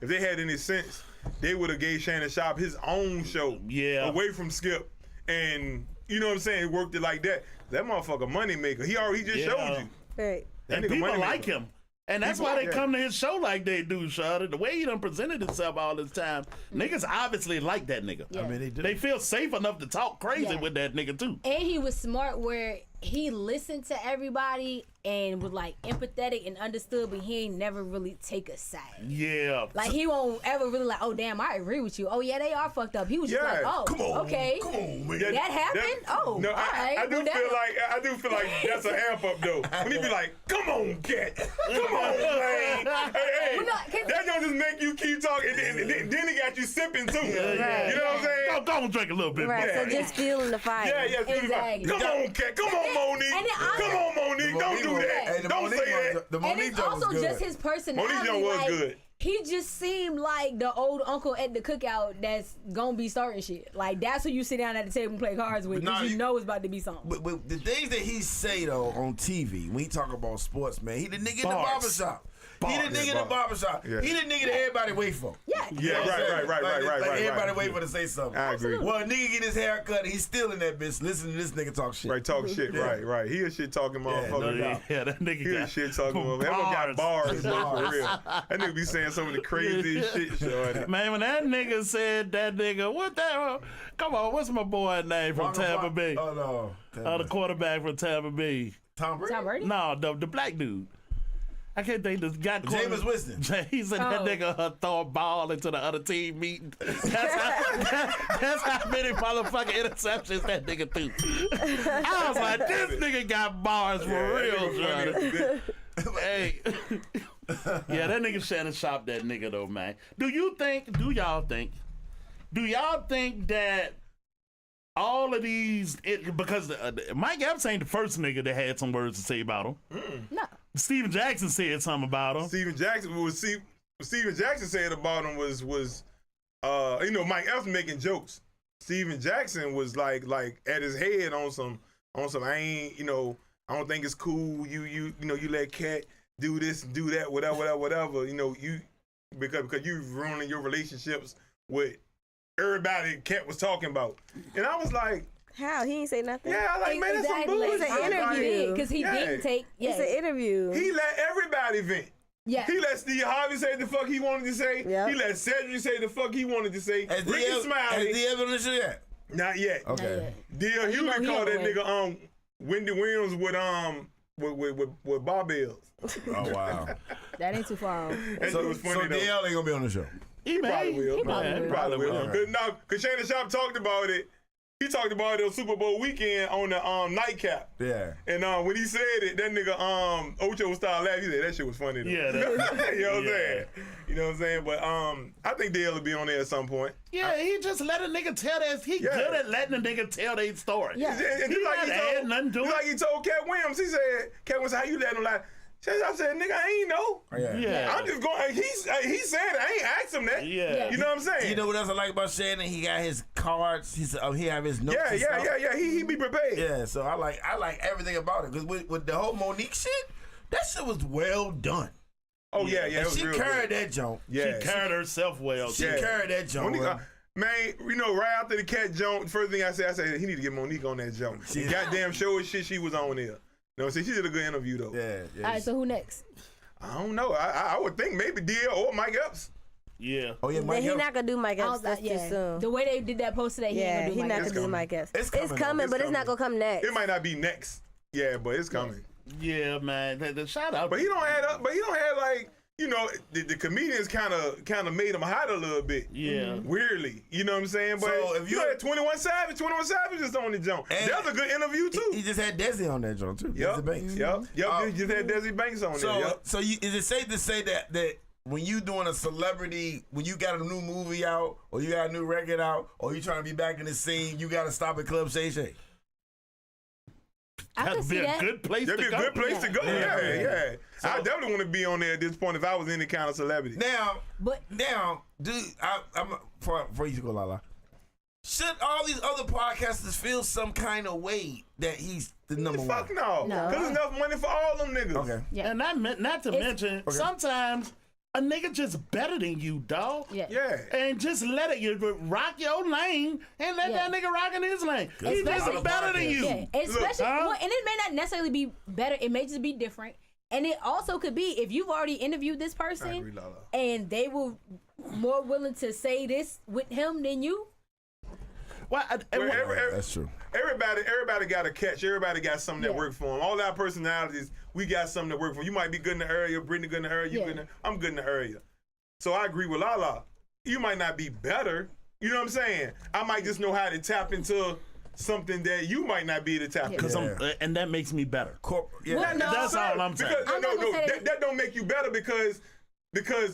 if they had any sense, they would have gave Shannon Sharpe his own show. Yeah. Away from Skip, and you know what I'm saying, worked it like that. That motherfucker money maker. He just showed you. Right. That And nigga people money like maker. him. And that's why they come to his show like they do, Shawty. The way he done presented himself all this time, niggas obviously like that nigga. Yeah. I mean, they do. They feel safe enough to talk crazy Yeah. with that nigga too. And he was smart where he listened to everybody and was like empathetic and understood, but he ain't never really take a side. Yeah. Like he won't ever really like, oh damn, I agree with you. Oh yeah, they are fucked up. He was just Yeah. like, oh, Come on, okay, Come on, man. that happened. Oh, no, all I right. do well, feel like that's an amp up though. When he be like, "Come on, cat, come on, man." Hey, Well, no, 'cause- that don't just make you keep talking. And then he got you sipping too. Right. You know what I'm saying? Go on, drink a little bit Right. more. So just feeling the fire. Yeah. Exactly. Come on, cat. Come on, Monique. And then Come on, Monique. Don't do that. Hey, the Don't Monique say that. one- The And Monique it's joke was also good. just his personality. Monique Young was like, good. He just seemed like the old uncle at the cookout that's gonna be starting shit. Like that's who you sit down at the table and play cards with, But because nah, you know it's about to be something. But the things that he say though on TV when he talk about sports, man, he the nigga in the Bars. barbershop. He the nigga in the bars. barbershop. Yeah. He the nigga that everybody wait for. Yeah. Yeah, You know what I'm saying? right. Like everybody right. wait for to say something. I agree. Well, a nigga get his hair cut, he's still in that bitch. Listen to this nigga talk shit. Right, talk shit. Yeah. Right. He a shit talking motherfucker. no doubt. Yeah, that nigga He a got shit talking motherfucker. That nigga got bars, though, for real. That nigga be saying some of the craziest shit, shorty. Man, when that nigga said that nigga, what that? Come on, what's my boy name from Tampa Bay? Oh no. The quarterback from Tampa Bay. Tom Brady. Tom Brady? No, the black dude. I can't think this guy. Jameis Winston. He said that nigga throw a ball into the other team meeting. That's how many motherfucking interceptions that nigga threw. I was like, this nigga got bars for real, Johnny. Hey. Yeah, that nigga Shannon Sharpe that nigga though, man. Do y'all think that all of these, because Mike Epps ain't the first nigga that had some words to say about him. No. Steven Jackson said something about him. Steven Jackson said about him was Mike Epps making jokes. Steven Jackson was like at his head on some I ain't, I don't think it's cool. You let Cat do this and do that, whatever. You because you ruining your relationships with everybody Cat was talking about. And I was like, How? He ain't say nothing. yeah, I like, man, that's some Exactly. bullshit. It's an interview. Because he didn't take. It's an interview. He let everybody vent. Yeah. He let Steve Harvey say the fuck he wanted to say. Yep. He let Cedric say the fuck he wanted to say. Has Ricky Smiley, the evidence yet? not yet. Okay. D.L. You know Hewlett he called that don't win. nigga Wendy Williams with barbells. Oh wow. That ain't too far off. That shit was funny though. DL ain't gonna be on the show. He Probably will. probably will. Cause Shannon Sharpe talked about it. He talked about it on Super Bowl weekend on the nightcap. Yeah. And when he said it, that nigga Ocho started laughing. He said that shit was funny though. Yeah, you know what I'm saying? You know what I'm saying? But I think DL will be on there at some point. Yeah, he just let a nigga tell that. He Yeah. good at letting a nigga tell their story. Yeah. And He not adding nothing to just it. like he told Cat Williams, he said, Cat Williams, how you let him lie? I said, nigga, I ain't know. Yeah. I'm just going, he said it. I ain't asked him that. Yeah. You know what I'm saying? You know what else I like about Shannon? He got his cards. He have his notes. and stuff. Yeah. He be prepared. Yeah, so I like everything about it because with the whole Monique shit, that shit was well done. Oh yeah. And It was she real carried good. that junk. Yeah. She carried herself well. She too. carried that junk. Monique, well. Man, you know, right after the cat jump, first thing I said, he need to get Monique on that jump. The goddamn show and shit she was on there. You know what I'm saying? She did a good interview, though. Yeah. All right, so who next? I don't know. I would think maybe Dia or Mike Epps. Yeah. Oh, yeah, Mike He's Epps. not going to do Mike Epps. That's too soon. The way they did that post today, he ain't He's gonna not do going to do Mike Epps. It's It's coming, but it's not going to come next. It might not be next. Yeah, but it's coming. Yeah, man. The shout out. But he don't have like, you know, the comedians kind of made him hot a little bit. Yeah. Weirdly. You know what I'm saying? But So if you you- had 21 Savage just on the jump. And That was a good interview too. He just had Desi on that joint, too. Yep. Desi Banks. Yep. You just had Desi Banks on So, there. Yep. so is it safe to say that when you doing a celebrity, when you got a new movie out, or you got a new record out, or you trying to be back in the scene, you got to stop at Club Shay Shay? I can That'd see be a that. good place That'd to be go. a good place to go. Yeah. So- I definitely want to be on there at this point if I was any kind of celebrity. Now, But dude, I'm before you go, Lala. Should all these other podcasters feel some kind of way that he's the number one? Fuck no. No. Because enough money for all them niggas. Okay. yeah, And not to mention, sometimes a nigga just better than you, dog. yeah. Yeah. And just let it, you rock your lane and let Yeah. that nigga rock in his lane. He's Especially- just better than you. Yeah, especially, Huh? well, and it may not necessarily be better. It may just be different. And it also could be if you've already interviewed this I agree, person Lala. and they were more willing to say this with him than you. Well, That's true. Everybody got a catch. Everybody got something that Yeah. work for them. All our personalities, we got something that work for them. You might be good in the area, Brittany good in the area, you Yeah. good in the, I'm good in the area. So I agree with Lala. You might not be better. You know what I'm saying? I might just know how to tap into something that you might not be able to tap into. Cause and that makes me better. Yeah. Well, no. That's all I'm saying. Because I'm not gonna say that don't make you better because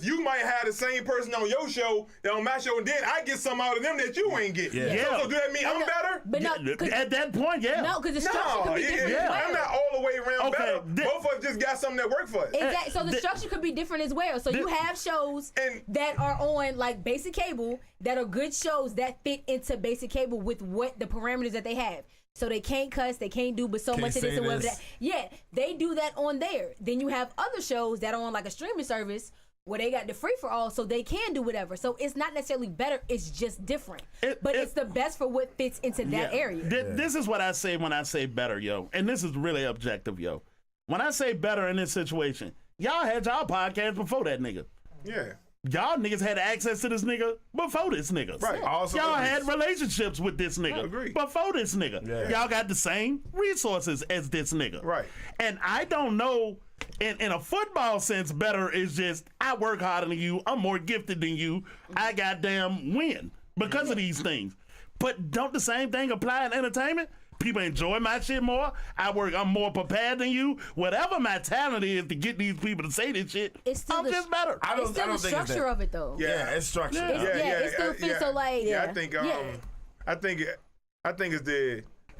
you might have the same person on your show that on my show, and then I get some out of them that you ain't get. Yeah. So do that mean I'm no, better? But no, Yeah, 'cause- at that point, yeah. no, because the structure could be different. as well. I'm not all the way around Okay, better. Both of us just got something that work for us. Exactly. So the structure could be different as well. So you have shows And- that are on like basic cable that are good shows that fit into basic cable with what the parameters that they have. So they can't cuss, they can't do but so Can't much of this say and whatever this. that. Yeah, they do that on there. Then you have other shows that are on like a streaming service where they got the free for all, so they can do whatever. So it's not necessarily better, it's just different. But it's the best for what fits into that area. This is what I say when I say better, yo. And this is really objective, yo. When I say better in this situation, y'all had y'all podcast before that nigga. Yeah. Y'all niggas had access to this nigga before this nigga. Right. Also, Y'all had relationships with this nigga Agreed. before this nigga. Yeah. Y'all got the same resources as this nigga. Right. And I don't know, in a football sense, better is just, I work harder than you, I'm more gifted than you, I goddamn win because of these things. But don't the same thing apply in entertainment? People enjoy my shit more. I'm more prepared than you. Whatever my talent is to get these people to say this shit, It's still I'm the- just better. I It's don't still the think it's structure that. of it though. Yeah, it's structured. It still fits. So like, I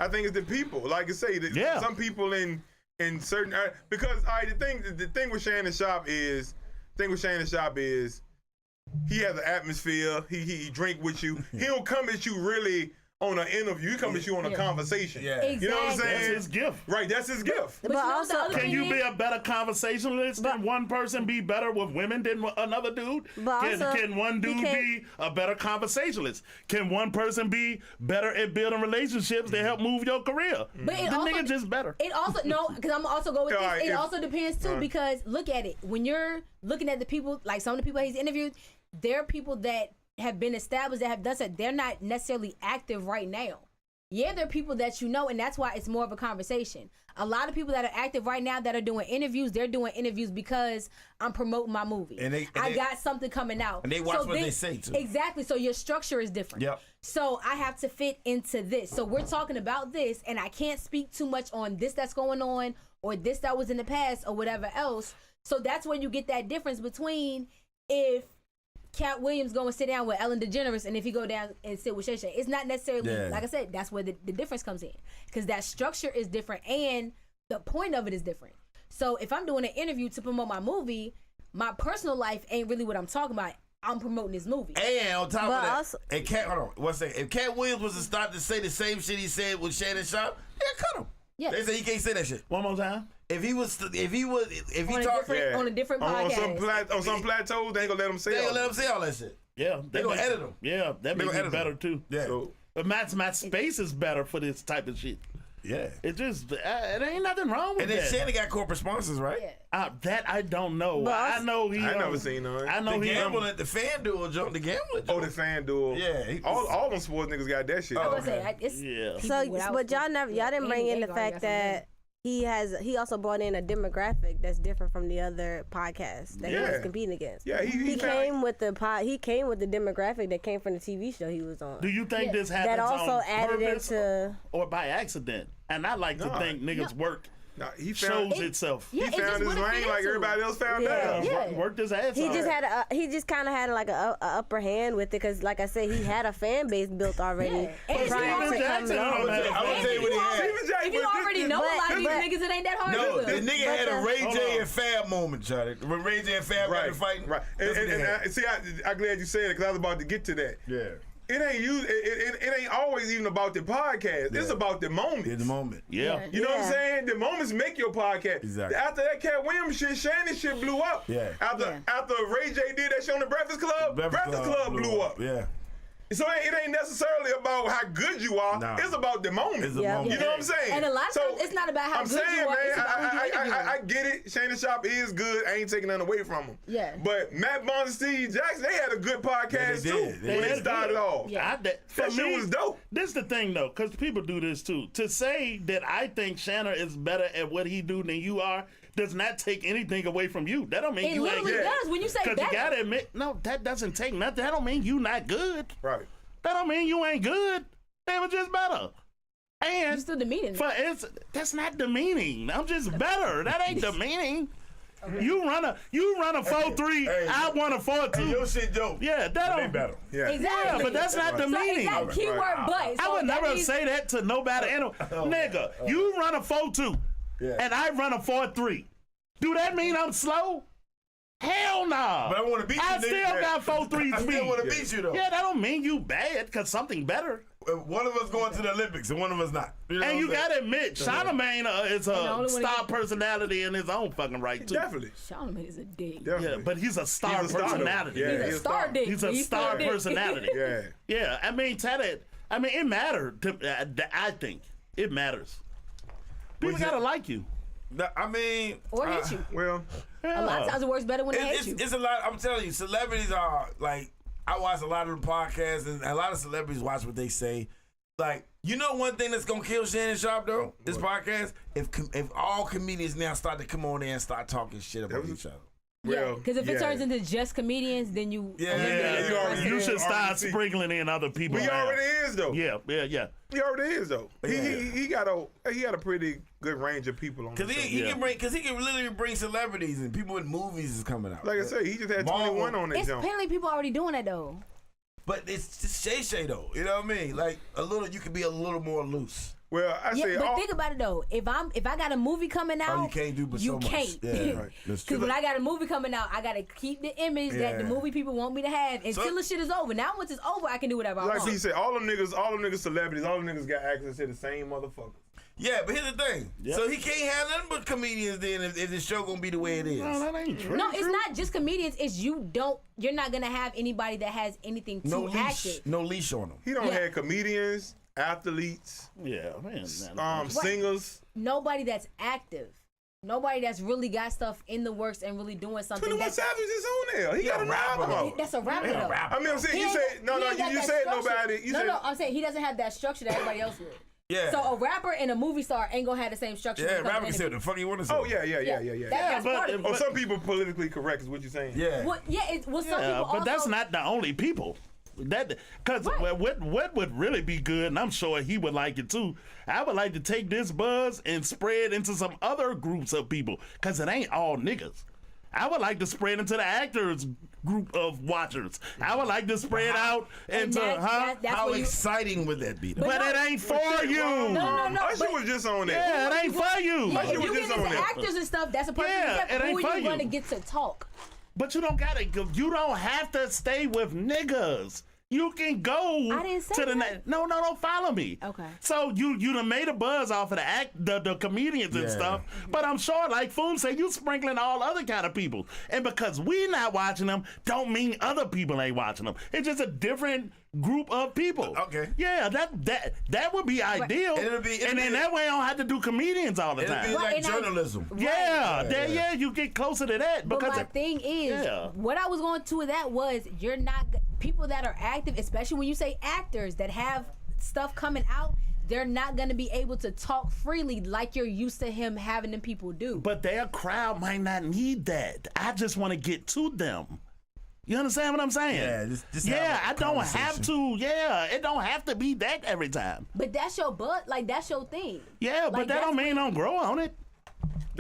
think it's the people. Like I say, some people in certain because the thing with Shannon Sharpe is he has an atmosphere. He drink with you. He don't come at you really on an interview. He come at you on a conversation. Yeah. You know what I'm Exactly. saying? That's his gift. Right, that's his gift. But you know what the other Can thing you is? be a better conversationalist? Can one person be better with women than another dude? But also, Can one he dude can't- be a better conversationalist? Can one person be better at building relationships that help move your career? But it the also- nigga just better. It also no, because I'm also go with this. Alright, It if- also depends too, because look at it. When you're looking at the people, like some of the people he's interviewed, there are people that have been established that have done that. They're not necessarily active right now. Yeah, there are people that you know, and that's why it's more of a conversation. A lot of people that are active right now that are doing interviews, they're doing interviews because I'm promoting my movie. I got something coming out. And they watch what they say, too. Exactly. So your structure is different. Yep. So I have to fit into this. So we're talking about this, and I can't speak too much on this that's going on or this that was in the past or whatever else. So that's when you get that difference between if Cat Williams go and sit down with Ellen DeGeneres and if he go down and sit with Shay Shay. It's not necessarily, like I said, that's where the difference comes in. Because that structure is different and the point of it is different. So if I'm doing an interview to promote my movie, my personal life ain't really what I'm talking about. I'm promoting this movie. And on top But of that, also- and Cat, hold on, one second. If Cat Williams was to start to say the same shit he said with Shannon Sharpe, yeah, cut him. Yeah. They say he can't say that shit. One more time. If he on talked, a different podcast. on some plateaus, they ain't gonna let him say they all gonna let that. him say all that shit. Yeah, They gonna edit them. Yeah, that makes it better too. Yeah. So, But my space is better for this type of shit. Yeah. It just, it ain't nothing wrong with And then that. Shannon got corporate sponsors, right? That I don't know. But I know he. I never seen none. I know The he. gambling, the FanDuel joint, the gambling Oh, joint. the FanDuel. Yeah, all them sports niggas got that shit. I was gonna say, it's Yeah. people without But y'all didn't bring in the fact that he also brought in a demographic that's different from the other podcasts that he was competing against. Yeah, he came with the demographic that came from the TV show he was on. Do you think this happens that also on added purpose into or by accident? And I like to think niggas work he found shows itself. Yeah, he found his lane like everybody else found theirs. Worked his ass He off. just had he just kind of had like a upper hand with it because, like I said, he had a fan base built already And prior to Steven coming Jackson on. on that. I'm gonna tell you what he had. If you already know a lot of these niggas, it ain't that hard No, to the do. nigga had a Ray J and Fab moment, Charlie. When Ray J and Fab got to fighting. Right. I'm glad you said it because I was about to get to that. Yeah. It ain't always even about the podcast. It's about the moment. In the moment. Yeah. You know what I'm saying? The moments make your podcast. Exactly. After that Cat Williams shit, Shannon shit blew up. Yeah. After Ray J did that show on the Breakfast Club, Breakfast Club blew up. Yeah. So it ain't necessarily about how good you are. Nah. It's about the moment. It's the moment. You know what I'm saying? And a lot of times, it's not about how I'm good saying, you are. man, It's about who you interviewing. I get it. Shannon Sharpe is good. I ain't taking nothing away from him. Yeah. But Matt Bond and Steve Jackson, they had a good podcast Yeah, they too did. when they started off. Yeah. For That shit me, was dope. This is the thing though, because people do this too. To say that I think Shannon is better at what he do than you are does not take anything away from you. That don't mean It you ain't literally good. does when you say Because you better. gotta admit, no, that doesn't take nothing. That don't mean you not good. Right. That don't mean you ain't good. They were just better. And You still demeaning. that's not demeaning. I'm just better. That ain't demeaning. Okay. You run a 4-3. I run a 4-2. Hey, your shit dope. Yeah, that They don't better. Yeah. Exactly. Yeah, but that's not So demeaning. exact keyword but. I would never say that to nobody. Nigga, you run a 4-2, and I run a 4-3. Do that mean I'm slow? Hell nah. But I want to beat you, I nigga. still got 4-3 I speed. still want to beat you, though. Yeah, that don't mean you bad, because something better. One of us going to the Olympics and one of us not. You know And what you I'm saying? gotta admit, Charlamagne is the a only one star that- personality in his own fucking right, too. Definitely. Charlamagne is a dick. Definitely. Yeah, but he's a star He's a star, though. personality. Yeah. He's a star dick. He's a star dick. personality. Yeah. Yeah, I mean, it mattered. I think it matters. People gotta like you. I mean, Or hate you. Well, A lot of times it works better when they hate you. it's a lot. I'm telling you, celebrities are like. I watch a lot of the podcasts, and a lot of celebrities watch what they say. Like, you know, one thing that's gonna kill Shannon Sharpe though, this podcast, if all comedians now start to come on there and start talking shit about each other. Yeah, because if it turns into just comedians, then you You should start sprinkling in other people. He already is though. Yeah. He already is though. He got a pretty good range of people on. Because he can literally bring celebrities and people in movies is coming out. Like I said, he just had Marvel. 21 on that It's jump. apparently people already doing that though. But it's just Shay though. You know what I mean? Like you can be a little more loose. Well, I say, But think about it though. If I got a movie coming out, you can't do but you so much. can't. Yeah, right. That's true. Because when I got a movie coming out, I gotta keep the image that the movie people want me to have until the shit is over. Now once it's over, I can do whatever I want. like he said, all them niggas celebrities, all them niggas got access to the same motherfuckers. Yeah, but here's the thing. Yep. So he can't have nothing but comedians then if the show gonna be the way it is. No, that ain't true. No, it's not just comedians. It's you're not gonna have anybody that has anything too active. No leash on them. He don't have comedians, athletes, singers. Nobody that's active. Nobody that's really got stuff in the works and really doing something. 21 Savage is on there. He got a rapper. That's a rapper though. I mean, I'm saying you said you said nobody. No, I'm saying he doesn't have that structure that everybody else would. Yeah. So a rapper and a movie star ain't gonna have the same structure. Yeah, rapper can say what the fuck you want to say. Oh yeah. That's part of it. Some people politically correct is what you're saying. Yeah. Some people but that's not the only people. Because what would really be good, and I'm sure he would like it too, I would like to take this buzz and spread into some other groups of people, because it ain't all niggas. I would like to spread into the actors group of watchers. I would like to spread out into, How exciting would that be? But it ain't for you. No. Usher was just on there. Yeah, it ain't for you. Yeah, if you get into actors and stuff, that's a perfect example. Who are you gonna get to talk? But you don't have to stay with niggas. You can go I didn't say to the that. No, follow me. Okay. So you done made a buzz off of the comedians and stuff, but I'm sure, like Foom said, you sprinkling all other kind of people, and because we not watching them, don't mean other people ain't watching them. It's just a different group of people. Okay. Yeah, that would be ideal. And then that way I don't have to do comedians all the time. It'd be like journalism. Yeah, you get closer to that. But Because my thing is, what I was going to with that was, you're not people that are active, especially when you say actors that have stuff coming out, they're not going to be able to talk freely like you're used to him having them people do. But their crowd might not need that. I just want to get to them. You understand what I'm saying? Yeah, just I don't have to. Yeah, it don't have to be that every time. But that's your butt. Like, that's your thing. Yeah, like, but that don't mean don't grow on it.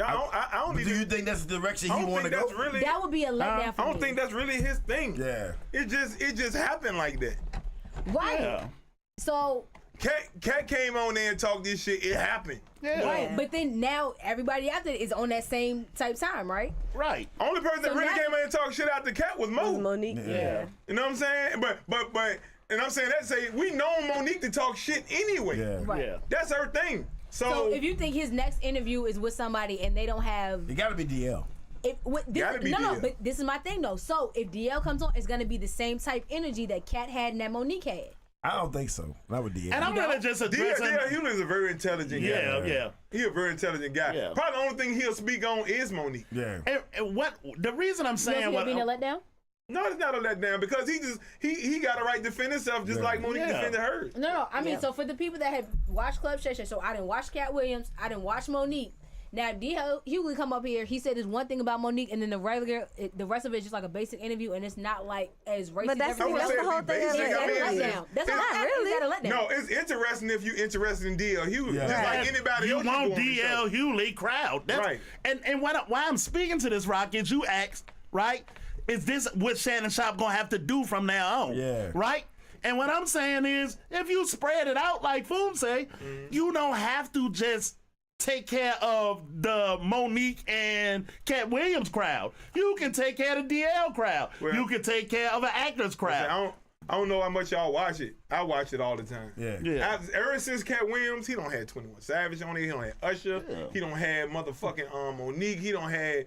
I don't do you think that's the direction he want to go? Really, that would be a letdown for me. I don't think that's really his thing. Yeah. It just happened like that. Right. Yeah. So Cat came on there and talked this shit. It happened. Yeah. right, but then now everybody after it is on that same type time, right? Right. Only person that So really now- came in and talked shit out the Cat was Mo. Monique. Yeah. You know what I'm saying? But and I'm saying that say we know Monique to talk shit anyway. Yeah. Right. Yeah. That's her thing. So if you think his next interview is with somebody and they don't have It got to be DL. Gotta be no, DL. but this is my thing though. So if DL comes on, it's gonna be the same type energy that Cat had and that Monique had. I don't think so. Not with DL. And I'm gonna just address D.L. Hewlett is a very intelligent guy. Yeah. He a very intelligent guy. Yeah. Probably the only thing he'll speak on is Monique. Yeah. And what the reason I'm You saying don't what being a letdown? No, it's not a letdown because he got a right to defend himself just like Monique defended hers. No. I mean, so for the people that have watched Club Shay Shay, so I didn't watch Cat Williams, I didn't watch Monique. Now, D.L. Hughley come up here. He said there's one thing about Monique, and then the rest of it is just like a basic interview, and it's not like as racist. But that's I wouldn't the say whole it'd be thing. basic. I mean, That's a it's- letdown. That's not not really. really. That a letdown. No, it's interesting if you interested in D.L. Hewlett. Yeah. Just like anybody you else. want can go on the DL show. Hewlett crowd. That's, Right. And why I'm speaking to this, Rock, is you asked, right? Is this what Shannon Sharpe gonna have to do from now on? Yeah. Right? And what I'm saying is, if you spread it out like Foom say, you don't have to just take care of the Monique and Cat Williams crowd. You can take care of the DL crowd. Well, you can take care of an actors crowd. I don't know how much y'all watch it. I watch it all the time. Yeah. Ever since Cat Williams, he don't have 21 Savage on it. He don't have Usher. He don't have motherfucking Monique. He don't have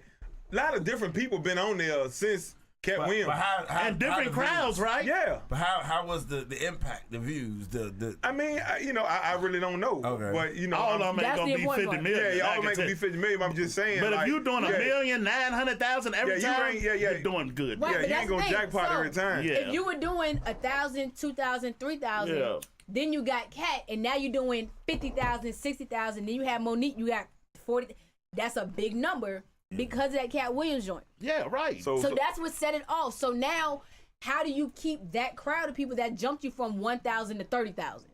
a lot of different people been on there since Cat Williams. But how and different the crowds, views? right? Yeah. But how was the impact, the views, the I mean, I really don't know. Okay. But, you know. All of them ain't That's gonna the be important 50 part. million. Yeah, I y'all can ain't gonna tell. be 50 million. I'm just saying. But like, if you're doing yeah. 1,900,000 every Yeah, you time, ain't- yeah. you're doing good. Right, Yeah, but you that's ain't gonna the thing. jackpot So, every time. Yeah. If you were doing 1,000, 2,000, 3,000, Yeah. then you got Cat, and now you're doing 50,000, 60,000. Then you have Monique, you got 40. That's a big number because of that Cat Williams joint. Yeah, right. So that's what set it off. So now, how do you keep that crowd of people that jumped you from 1,000 to 30,000?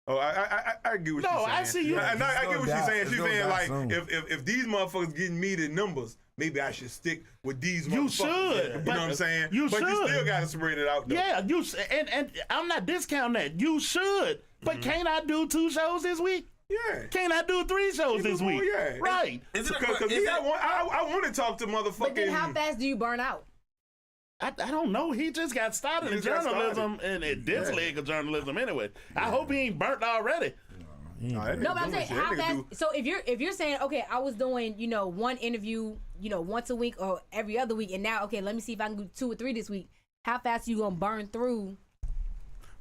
Oh, I get what you're saying. I see you. I get what she's saying. It's She's gonna saying die like, soon. if these motherfuckers getting me the numbers, maybe I should stick with these You motherfuckers. should, You know but what I'm saying? you but you should. still gotta spread it out though. Yeah, and I'm not discounting that. You should, but can't I do 2 shows this week? Yeah. Can't I do 3 shows this week? Yeah. Right. Is it Because I want to talk to motherfucking. But then how fast do you burn out? I don't know. He just got started He in just got journalism and in this leg of journalism anyway. I hope he ain't burnt already. No, but I'm saying how fast. So if you're saying, okay, I was doing one interview once a week or every other week, and now okay, let me see if I can do 2 or 3 this week. How fast are you gonna burn through?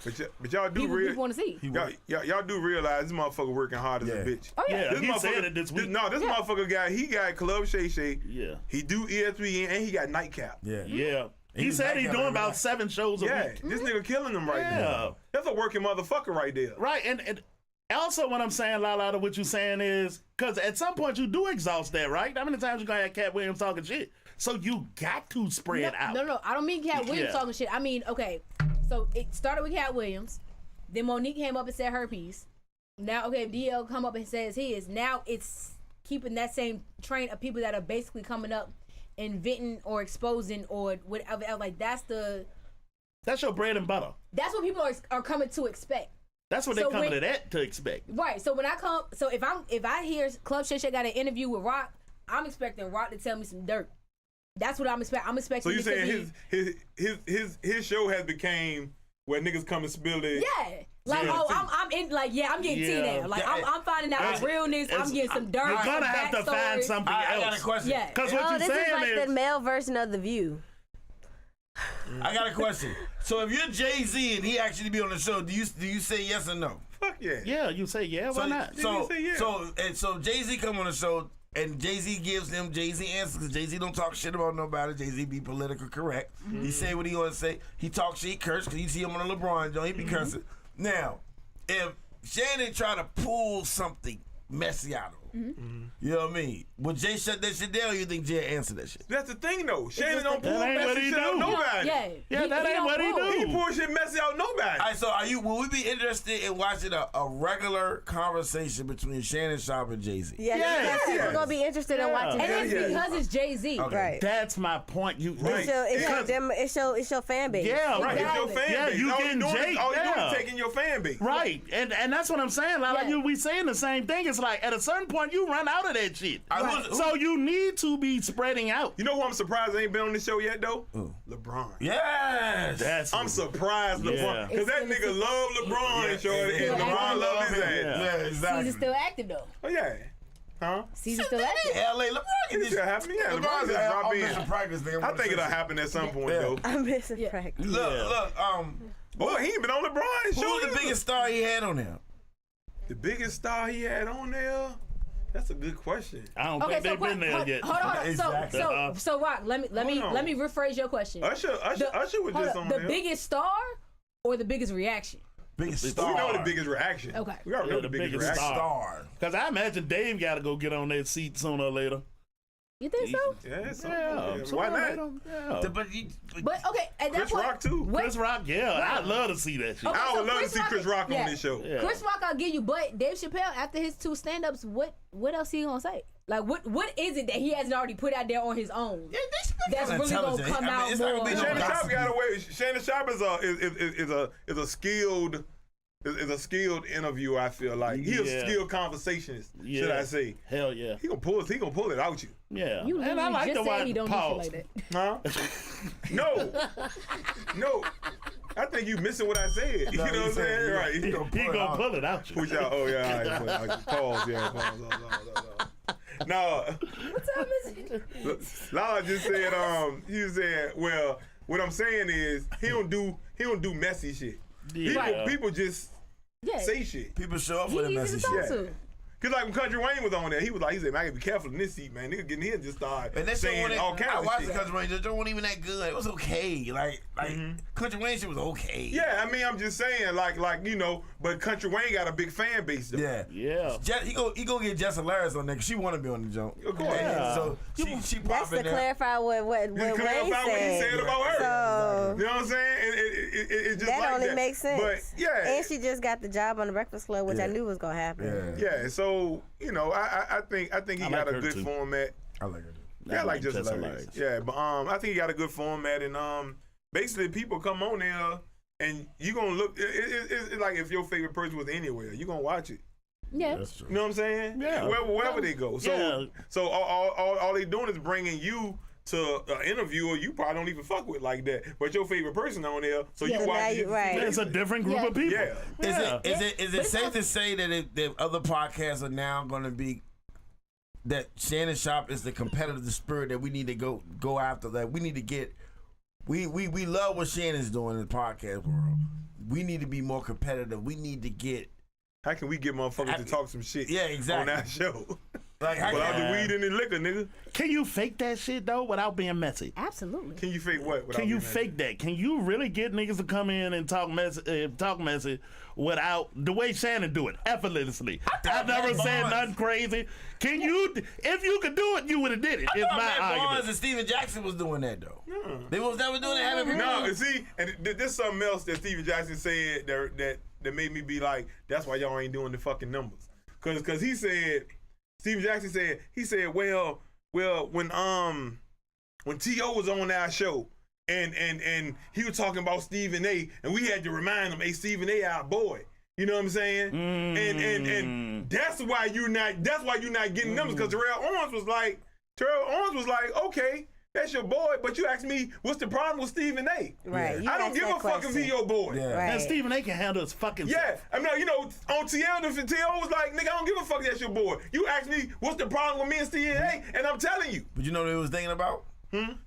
But y'all do People want to see. y'all do realize this motherfucker working hard as a bitch. Oh yeah. Yeah, he said it this week. This motherfucker got Club Shay Shay. Yeah. He do ESPN and he got Nightcap. Yeah. Yeah. He He's said back he's out doing every about night. 7 shows a Yeah, week. this nigga killing them right now. That's a working motherfucker right there. Right, and also what I'm saying, Lala, what you saying is, because at some point you do exhaust that, right? How many times you gonna have Cat Williams talking shit? So you got to spread out. No, I don't mean Cat Williams Yeah. talking shit. I mean, okay, so it started with Cat Williams, then Monique came up and said her piece. Now, okay, DL come up and says his. Now it's keeping that same train of people that are basically coming up and venting or exposing or whatever else. Like that's your bread and butter. that's what people are coming to expect. That's what So they're coming when- to that to expect. Right. So when I come, so if I hear Club Shay Shay got an interview with Rock, I'm expecting Rock to tell me some dirt. That's what I'm expecting. I'm expecting. So you it to saying be- his show has became where niggas come and spill it. Yeah. Like, I'm in, like, I'm getting tea now. Like, I'm finding out the realness. I'm getting some dirt. You're gonna have to find something else. I got a question. Yeah. Because what you're this saying is like is the male version of The View. I got a question. So if you're Jay-Z and he actually be on the show, do you say yes or no? Fuck yeah. yeah, you say yeah, why not? So Jay-Z come on the show and Jay-Z gives them Jay-Z answers because Jay-Z don't talk shit about nobody. Jay-Z be politically correct. He say what he want to say. He talk shit, he curse because you see him on the LeBron joint. He be cursing. Now, if Shannon try to pull something messy out of him, you know what I mean? Would Jay shut that shit down or you think Jay answer that shit? That's the thing though. Shannon don't pull That ain't what messy he shit out do. nobody. Yeah, that ain't what he do. He pull shit messy out nobody. All right, so will we be interested in watching a regular conversation between Shannon Sharpe and Jay-Z? Yes. People gonna be interested in watching And it's Jay-Z. because it's Jay-Z. Okay. Right. That's my point. It's your fan base. Yeah, right. It's your fan Yeah, base. you all getting you doing Jay. is, all you doing is taking your fan base. Right, and that's what I'm saying. Like we saying the same thing. It's like at a certain point you run out of that shit. So you need to be spreading out. You know who I'm surprised ain't been on this show yet though? LeBron. Yes. I'm surprised LeBron. Because that nigga love LeBron and LeBron love his ass. Yeah, exactly. Caesar's still active though. Oh yeah. Huh? Caesar's still active. LA, LeBron can It's just happening. Yeah, LeBron LeBron just drop in. missing practice. I think it'll happen at some point though. I'm missing practice. Look, Boy, he ain't been on LeBron's show. who's the either. biggest star he had on there? The biggest star he had on there? That's a good question. I don't Okay, think they've been there yet. Hold on. Exactly. So Rock, let me Hold on. rephrase your question. Usher was just on the there. biggest star or the biggest reaction? Biggest We star. know the biggest reaction. Okay. We already know the biggest reaction. star. Because I imagine Dave got to go get on that seat sooner or later. You think so? Yeah, Yeah, why not? Yeah. But okay, at that Chris point, Rock too. Chris Rock, I'd love to see that shit. Okay, I would so love to see Chris Rock yeah. on this show. Yeah. Chris Rock, I'll give you. But Dave Chappelle, after his 2 stand-ups, what else he gonna say? Like, what is it that he hasn't already put out there on his own? Yeah, That's really gonna come out it's not more. gonna be no Shannon Sharpe gossip. got away. Shannon Sharpe is a skilled interviewer. I feel like he's a skilled conversationist. Yeah. Should I say? Hell yeah. He gonna pull it out you. Yeah. You and I literally like just to said watch he don't do pause. shit like that. Huh? No. I think you missing what I said. You know what I'm saying? Right. He gonna pull it out you. Push out. Oh yeah. All right. Pause. Yeah. Pause. No. What time is it? Lala just said. You said. Well, what I'm saying is he don't do messy shit. Yeah. People just say shit. People show up for the He easy message. to talk Yeah. to. Cause like when Country Wayne was on there, he said, man, I gotta be careful in this seat, man. Nigga getting here and just start And that shit saying wasn't, all kinds I of watched shit. the Country Wayne. That joint wasn't even that good. It was okay. Like Country Wayne shit was okay. Yeah, I mean, I'm just saying, like you know, but Country Wayne got a big fan base though. Yeah. Yeah. He go get Jessa Laris on there because she want to be on the joint. Of course. Yeah. So she That's pop to in there. clarify what Just Wayne clarify what he said about her. So You know what I'm saying? It just that like only that. makes sense. But yeah, And she just got the job on the Breakfast Club, which I knew was gonna happen. yeah. So you know, I think he got a her good too. format. I like her. Yeah, I like just Jessa hilarious. Laris. Yeah, but I think he got a good format, and basically people come on there, and you gonna look. It's like if your favorite person was anywhere, you gonna watch it. Yeah. That's true. You know what I'm saying? Yeah. Wherever they go. So Yeah. so all they doing is bringing you to an interviewer you probably don't even fuck with like that, but your favorite person on there, so you So now watch you- it. right. It's a different group of people. Yeah. Is it safe to say that other podcasts are now going to be that Shannon Sharpe is the competitive spirit that we need to go after? That we need to get. We love what Shannon's doing in the podcast world. We need to be more competitive. We need to get. How can we get motherfuckers to talk some shit? Yeah, exactly. On that show. Like, how Without can- the weed and the liquor, nigga. Can you fake that shit though without being messy? Absolutely. Can you fake what? Can you fake that? Can you really get niggas to come in and talk messy without the way Shannon do it, effortlessly? I've never said nothing crazy. Can you? If you could do it, you would have did it. I Is thought my Matt Barnes argument. and Steven Jackson was doing that though. They was never doing it. Having people. No, see, and there's something else that Steven Jackson said that made me be like, that's why y'all ain't doing the fucking numbers. Cause he said, Steven Jackson said, well, when T.O. was on our show and he was talking about Stephen A. and we had to remind him, hey, Stephen A. our boy. You know what I'm saying? And that's why you're not getting numbers, because Terrell Owens was like, okay, that's your boy, but you ask me, what's the problem with Stephen A? Right. I don't give a fuck if he your boy. Yeah. Right. And Stephen A can handle his fucking Yeah, self. I mean, you know, on TL, the TL was like, nigga, I don't give a fuck that's your boy. You ask me, what's the problem with me and Stephen A? And I'm telling you. But you know what they was thinking about?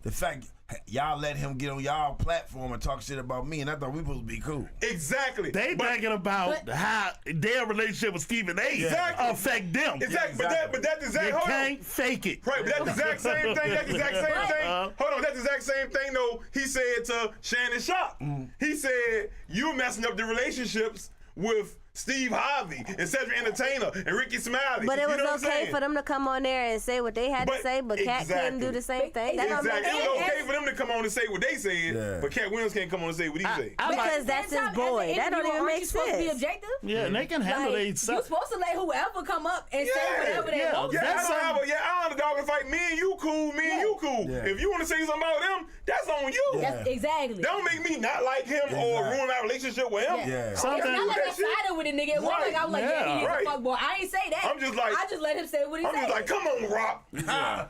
The fact y'all let him get on y'all platform and talk shit about me, and I thought we supposed to be cool. Exactly. They thinking about how their relationship with Stephen A Exactly. affect them. Exactly. Yeah, But that's You exactly. Hold on. can't fake it. Right, but that's the exact same thing. That's the exact same thing. Hold on, that's the exact same thing though. He said to Shannon Sharpe. He said, you messing up the relationships with Steve Harvey and Cedric Entertainer and Ricky Smiley. But it was you know what I'm okay saying? for them to come on there and say what they had to But say, but Cat couldn't do the same thing. That don't Exactly. make It was sense. okay for them to come on and say what they said, Yeah. but Cat Williams can't come on and say what he said. I Because like, that's his boy. That don't even make supposed to be sense. objective? yeah, and they can handle Like, their you self. supposed to let whoever come up and say whatever they yeah. want. Yeah, That's I don't have a dog and fight. Me and you cool. Me and you cool. Yeah. If you want to say something about them, that's on you. That's exactly. Don't make me not like him or ruin my relationship with him. Yeah. It's Something- not like I That shit. sided with a nigga. It wasn't like I was like, yeah, he is Right. a fuckboy. I ain't say that. I'm just like- I just let him say what he I'm said. just like, come on, Rock.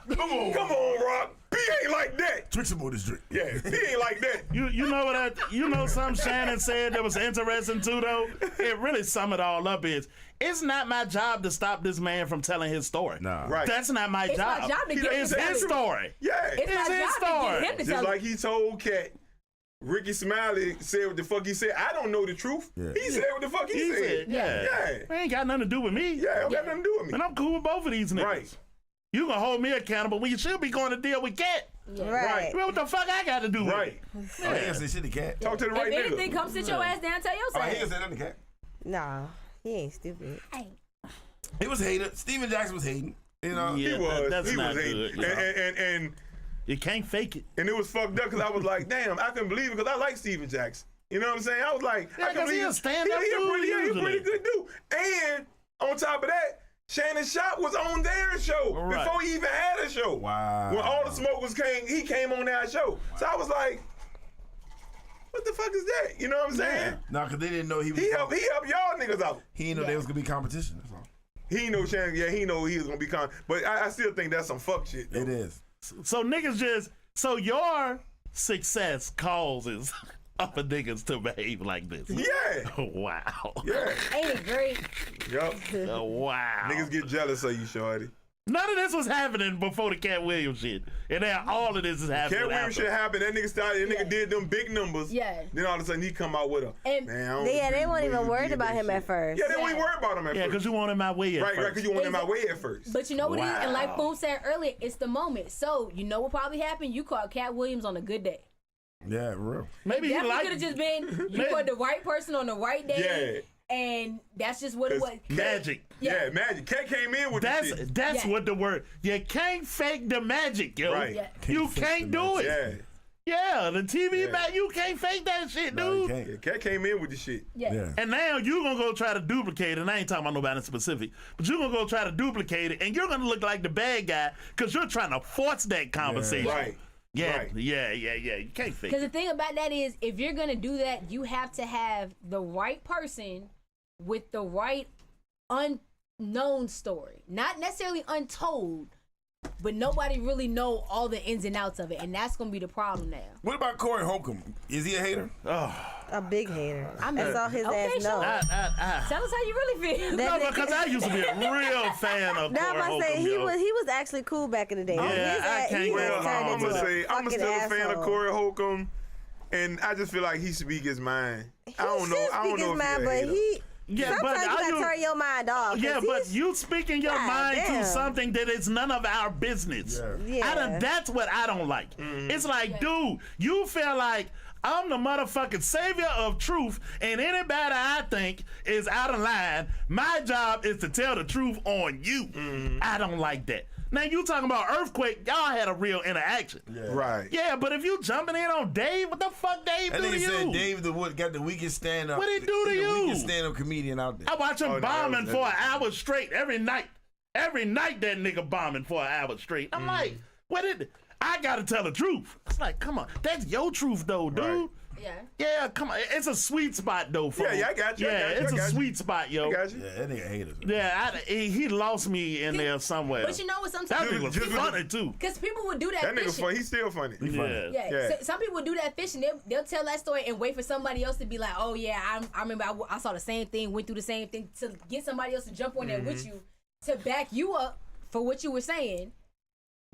Come on, Rock. P ain't like that. Drink some more of this drink. Yeah, P ain't like that. You know what? You know, some Shannon said that was interesting too, though. It really sum it all up is it's not my job to stop this man from telling his story. Nah. Right. That's not my It's job. my job to get It's him to his tell it. story. Yeah. It's my It's his job to story. get him to Just tell like it. he told Cat, Ricky Smiley said what the fuck he said. I don't know the truth. Yeah. He said what the fuck he He said. said, yeah. Yeah. It ain't got nothing to do with me. Yeah, it don't got nothing to do with me. And I'm cool with both of these niggas. Right. You gonna hold me accountable when you should be going to deal with Cat. Right. Well, what the fuck I got to do with Right. it? Oh, he ain't say shit to Cat. Talk to the right If anything, nigga. come sit your ass down, tell your Oh, he side. ain't say nothing to Cat. Nah, he ain't stupid. He was hating. Steven Jackson was hating. You know? Yeah. He was. that's he not was hating. good, you know. And You can't fake it. it was fucked up because I was like, damn, I couldn't believe it because I like Steven Jackson. You know what I'm saying? I was like, Yeah, I couldn't 'cause he believe a it. stand-up He a dude pretty, he a pretty usually. good dude. And on top of that, Shannon Sharpe was on their show Right. before he even had a show. Wow. When all the smokers came, he came on that show. So I was like, what the fuck is that? You know what I'm saying? No, because they didn't know he was. He helped y'all niggas out. He didn't know there was going to be competition. That's all. He know Shannon, yeah, he know he was gonna be but I still think that's some fuck shit. Though. It is. So niggas just, so your success causes other niggas to behave like this. Yeah, Wow. yeah, Ain't it great? yup. Wow. Niggas get jealous of you, shorty. None of this was happening before the Cat Williams shit. And now all of this is happening Cat Williams after. shit happened. That nigga started. That nigga did them big numbers. Yeah. Then all of a sudden he come out with a And- man. I don't Yeah, they agree weren't with even you worried did about that him shit. at first. Yeah, they weren't worried about him at Yeah, first. because you want in my way at Right, first. because you want in my way at first. But you know what it is? And like Wow. Boom said earlier, it's the moment. So, you know what probably happened? You caught Cat Williams on a good day. Yeah, real. Maybe he Definitely liked could have just been, you put the right person on the right day. And that's just what it was. magic. Yeah, magic. Cat came in with That's the shit. that's Yeah. what the word. You can't fake the magic, yo. Right. Yeah. You can't do it. Yeah, Yeah, the TV Yeah. man, you can't fake that shit, No, you dude. can't. yeah. Cat came in with the shit. Yeah. And now you're gonna go try to duplicate it. And I ain't talking about nobody specific, but you're gonna go try to duplicate it, and you're gonna look like the bad guy because you're trying to force that conversation. Right. Yeah, Right. yeah. You can't fake Because the it. thing about that is, if you're going to do that, you have to have the right person with the right unknown story. Not necessarily untold, but nobody really know all the ins and outs of it. And that's going to be the problem now. What about Corey Holcomb? Is he a hater? A big hater. I'm That's all his okay, ass know. sure. Tell us how you really feel. That No, nigga- because I used to be a real fan of Now Corey I'm Holcomb, say he yo. was actually cool back in the day. Yeah, His I ass, can't he go was Well, turned I'm into gonna say I'm fucking still a fan of asshole. Corey Holcomb, and I just feel like he speak his mind. I don't know. He should I don't speak know his if mind, he a but hater. he. Yeah, but Sometimes you are gotta you- turn your mind off. Yeah, 'cause but he's- you speaking your God mind to damn. something that is none of our business. Yeah. That's what I don't like. It's like, dude, you feel like I'm the motherfucking savior of truth, and anybody I think is out of line, my job is to tell the truth on you. I don't like that. Now, you talking about Earthquake, y'all had a real interaction. Right. Yeah, but if you jumping in on Dave, what the fuck Dave That do to nigga you? said Dave got the weakest stand-up. What he do to the you? weakest stand-up comedian out there. I watch him Oh, no, bombing that for was- an hour straight every night. Every night that nigga bombing for an hour straight. I'm like, what did I gotta tell the truth? It's like, come on, that's your truth though, dude. Yeah, come on. It's a sweet spot, though, folks. Yeah, I got you. Yeah, it's a sweet spot, yo. I got you. Yeah, that nigga hate us. Yeah, he lost me in there somewhere. But you know what? That Sometimes nigga was funny, too. because people would do that. That nigga fishing. funny. He's still funny. Yeah. Yeah. So, some people would do that fishing. They'll tell that story and wait for somebody else to be like, oh yeah, I remember I saw the same thing, went through the same thing, to get somebody else to jump on there with you to back you up for what you were saying.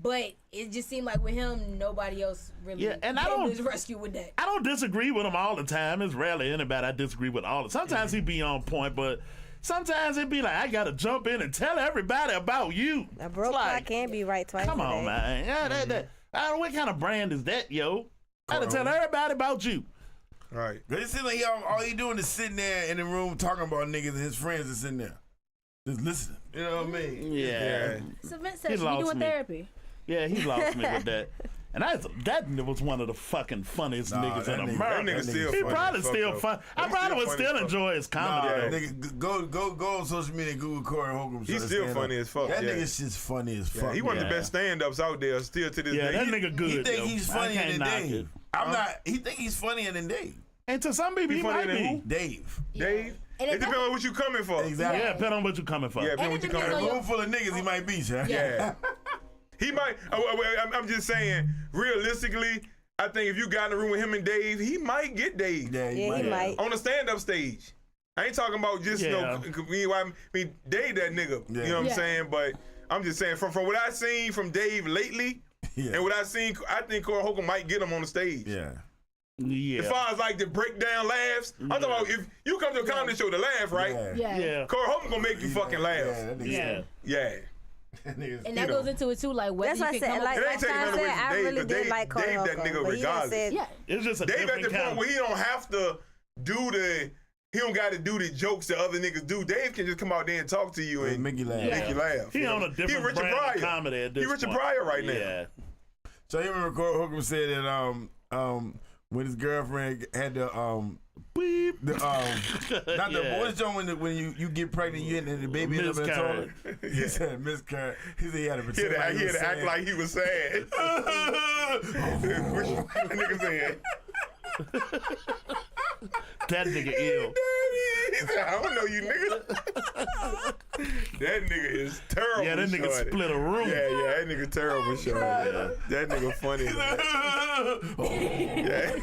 But it just seemed like with him, nobody else really was rescued with that. I don't disagree with him all the time. It's rarely anybody I disagree with all the time. Sometimes he be on point, but sometimes it be like, I got to jump in and tell everybody about you. A broke clock can't be right twice. Come on, man. Yeah, what kind of brand is that, yo? I got to tell everybody about you. Right. But it seems like all he doing is sitting there in the room talking about niggas and his friends are sitting there. Just listening. You know what I mean? Yeah. It's a vent session. You doing therapy. Yeah, he lost me with that. And that was one of the fucking funniest niggas in America. That nigga still he funny. probably still fun. I probably would still enjoy his comedy. Nigga, go on social media and Google Corey Holcomb. He's still funny as fuck. That nigga's just funny as fuck. He one of the best stand-ups out there still to this day. Yeah, that nigga good. He think he's funnier than Dave. I'm not. He think he's funnier than Dave. And to some people, he might be. Dave. Dave? It depends on what you coming for. Exactly. Yeah, depends on what you coming for. Yeah, depends on what you coming for. A room full of niggas, he might be, sir. Yeah. He might. I'm just saying. Realistically, I think if you got in the room with him and Dave, he might get Dave. Yeah, he might. On the stand-up stage. I ain't talking about just I mean, Dave that nigga. Yeah. You know what I'm saying? But I'm just saying from what I've seen from Dave lately, and what I've seen, I think Corey Holcomb might get him on the stage. Yeah. Yeah. As far as like the breakdown laughs, I'm talking about if you come to a comedy show to laugh, right? Yeah. Corey Holcomb gonna make you fucking laugh. Yeah. And that goes into it too, like whether that's you what I said. Like I really did like Corey Dave Holcomb, that nigga but regardless. It's just a Dave at different the point kind. where he don't have to he don't got to do the jokes that other niggas do. Dave can just come out there and talk to you and make you laugh. Make you laugh. He on a different brand of comedy at this He Richard point. Pryor right now. Yeah. So you remember Corey Holcomb said that when his girlfriend had the beep, not the what's John when you get pregnant, you had the baby in the toilet. He said miscarriage. He said he had to pretend like he was sad. Act like he was sad. That nigga said. That nigga ill. He said, I don't know you nigga. That nigga is terrible. Yeah, that nigga shorty. split a room. Yeah, that nigga terrible, shorty. Yeah. That nigga funny. Yeah.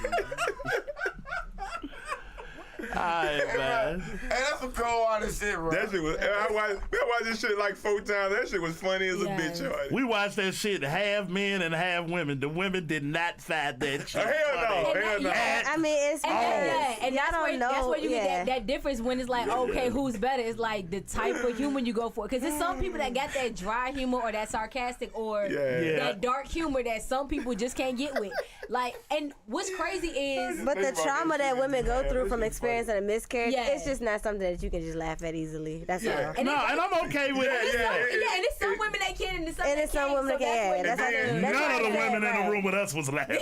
Alright, man. Hey, that's some cold-hearted shit, bro. That shit was. I watched this shit like 4 times. That shit was funny as a bitch, shorty. We watched that shit half men and half women. The women did not find that shit. Hell no. I mean, it's and y'all don't know. That's where you get that difference when it's like, okay, who's better? It's like the type of humor you go for. Because there's some people that got that dry humor or that sarcastic or that dark humor that some people just can't get with. Like, and what's crazy is, but the trauma that women go through from experiencing a miscarriage, it's just not something that you can just laugh at easily. That's all. And I'm okay with it. And it's some women that can, and it's some women that can't. None of the women in the room with us was laughing.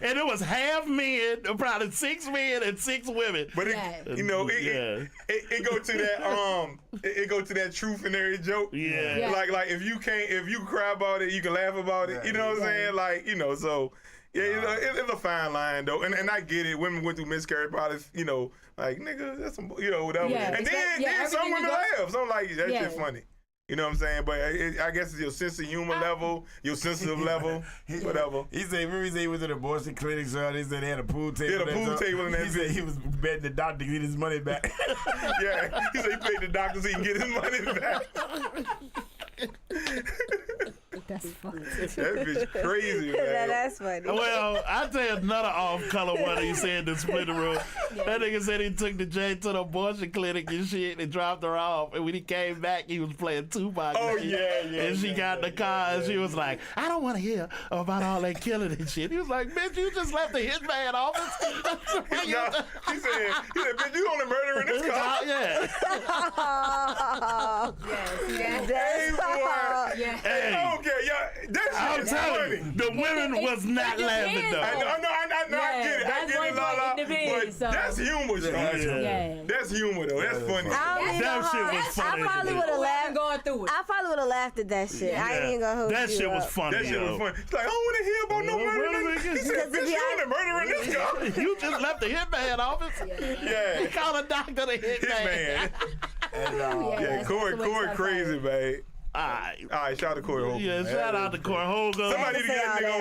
And it was half men, probably 6 men and 6 women. But it, you know, it go to that it go to that truth and every joke. Yeah. Like if you cry about it, you can laugh about it. You know what I'm saying? Like, you know, so it's a fine line though. And I get it. Women went through miscarriage probably, you know, like nigga, that's some, you know, whatever. Yeah, and then some women laugh. So I'm like, that shit funny. You know what I'm saying? But I guess it's your sense of humor level, your sensitive level, whatever. He said he was in an abortion clinic, so they said they had a pool table. He had a pool table in that. He said he was betting the doctor to get his money back. Yeah, he said he paid the doctor so he can get his money back. That's funny. That bitch crazy, man. That's funny. Well, I'll tell you another off-color one he said in the split room. That nigga said he took the Jane to the abortion clinic and shit and dropped her off. And when he came back, he was playing Tupac. Oh, and yeah. And she got in the car and she was like, I don't want to hear about all that killing and shit. He was like, bitch, you just left the hitman office. He said, bitch, you only murdering this car. Yeah. Hey, okay, yeah, that shit is funny. The women was not laughing though. I I get it. That's one La La. point in the video, But so. that's humor, Sean. Yeah. That's humor, though. That's funny. That shit was funny. I probably would have laughed. Going through it. I probably would have laughed at that shit. I ain't even gonna hold That you shit up. was funny. That shit was funny. It's like, I don't want to hear about no murder. He said, bitch, you ain't murdering this guy. You just left the hitman office. Yeah. He called a doctor the hitman. Yeah, Corey crazy, man. All right, shout out to Corey Holcomb. Yeah, shout out to Corey Holcomb. Somebody need to get that nigga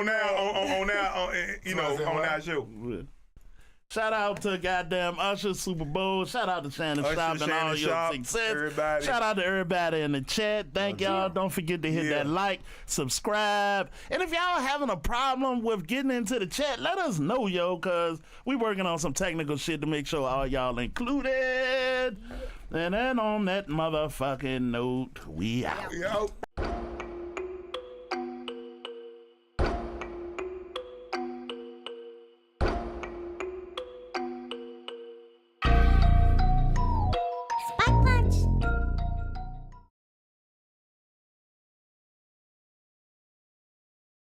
on our show. Shout out to goddamn Ushers Superbowl. Shout out to Shannon Sharpe and all your success. Everybody. Shout out to everybody in the chat. Thank y'all. Don't forget to hit that like, subscribe. And if y'all having a problem with getting into the chat, let us know, yo, because we working on some technical shit to make sure all y'all included. And then on that motherfucking note, we out. Yo.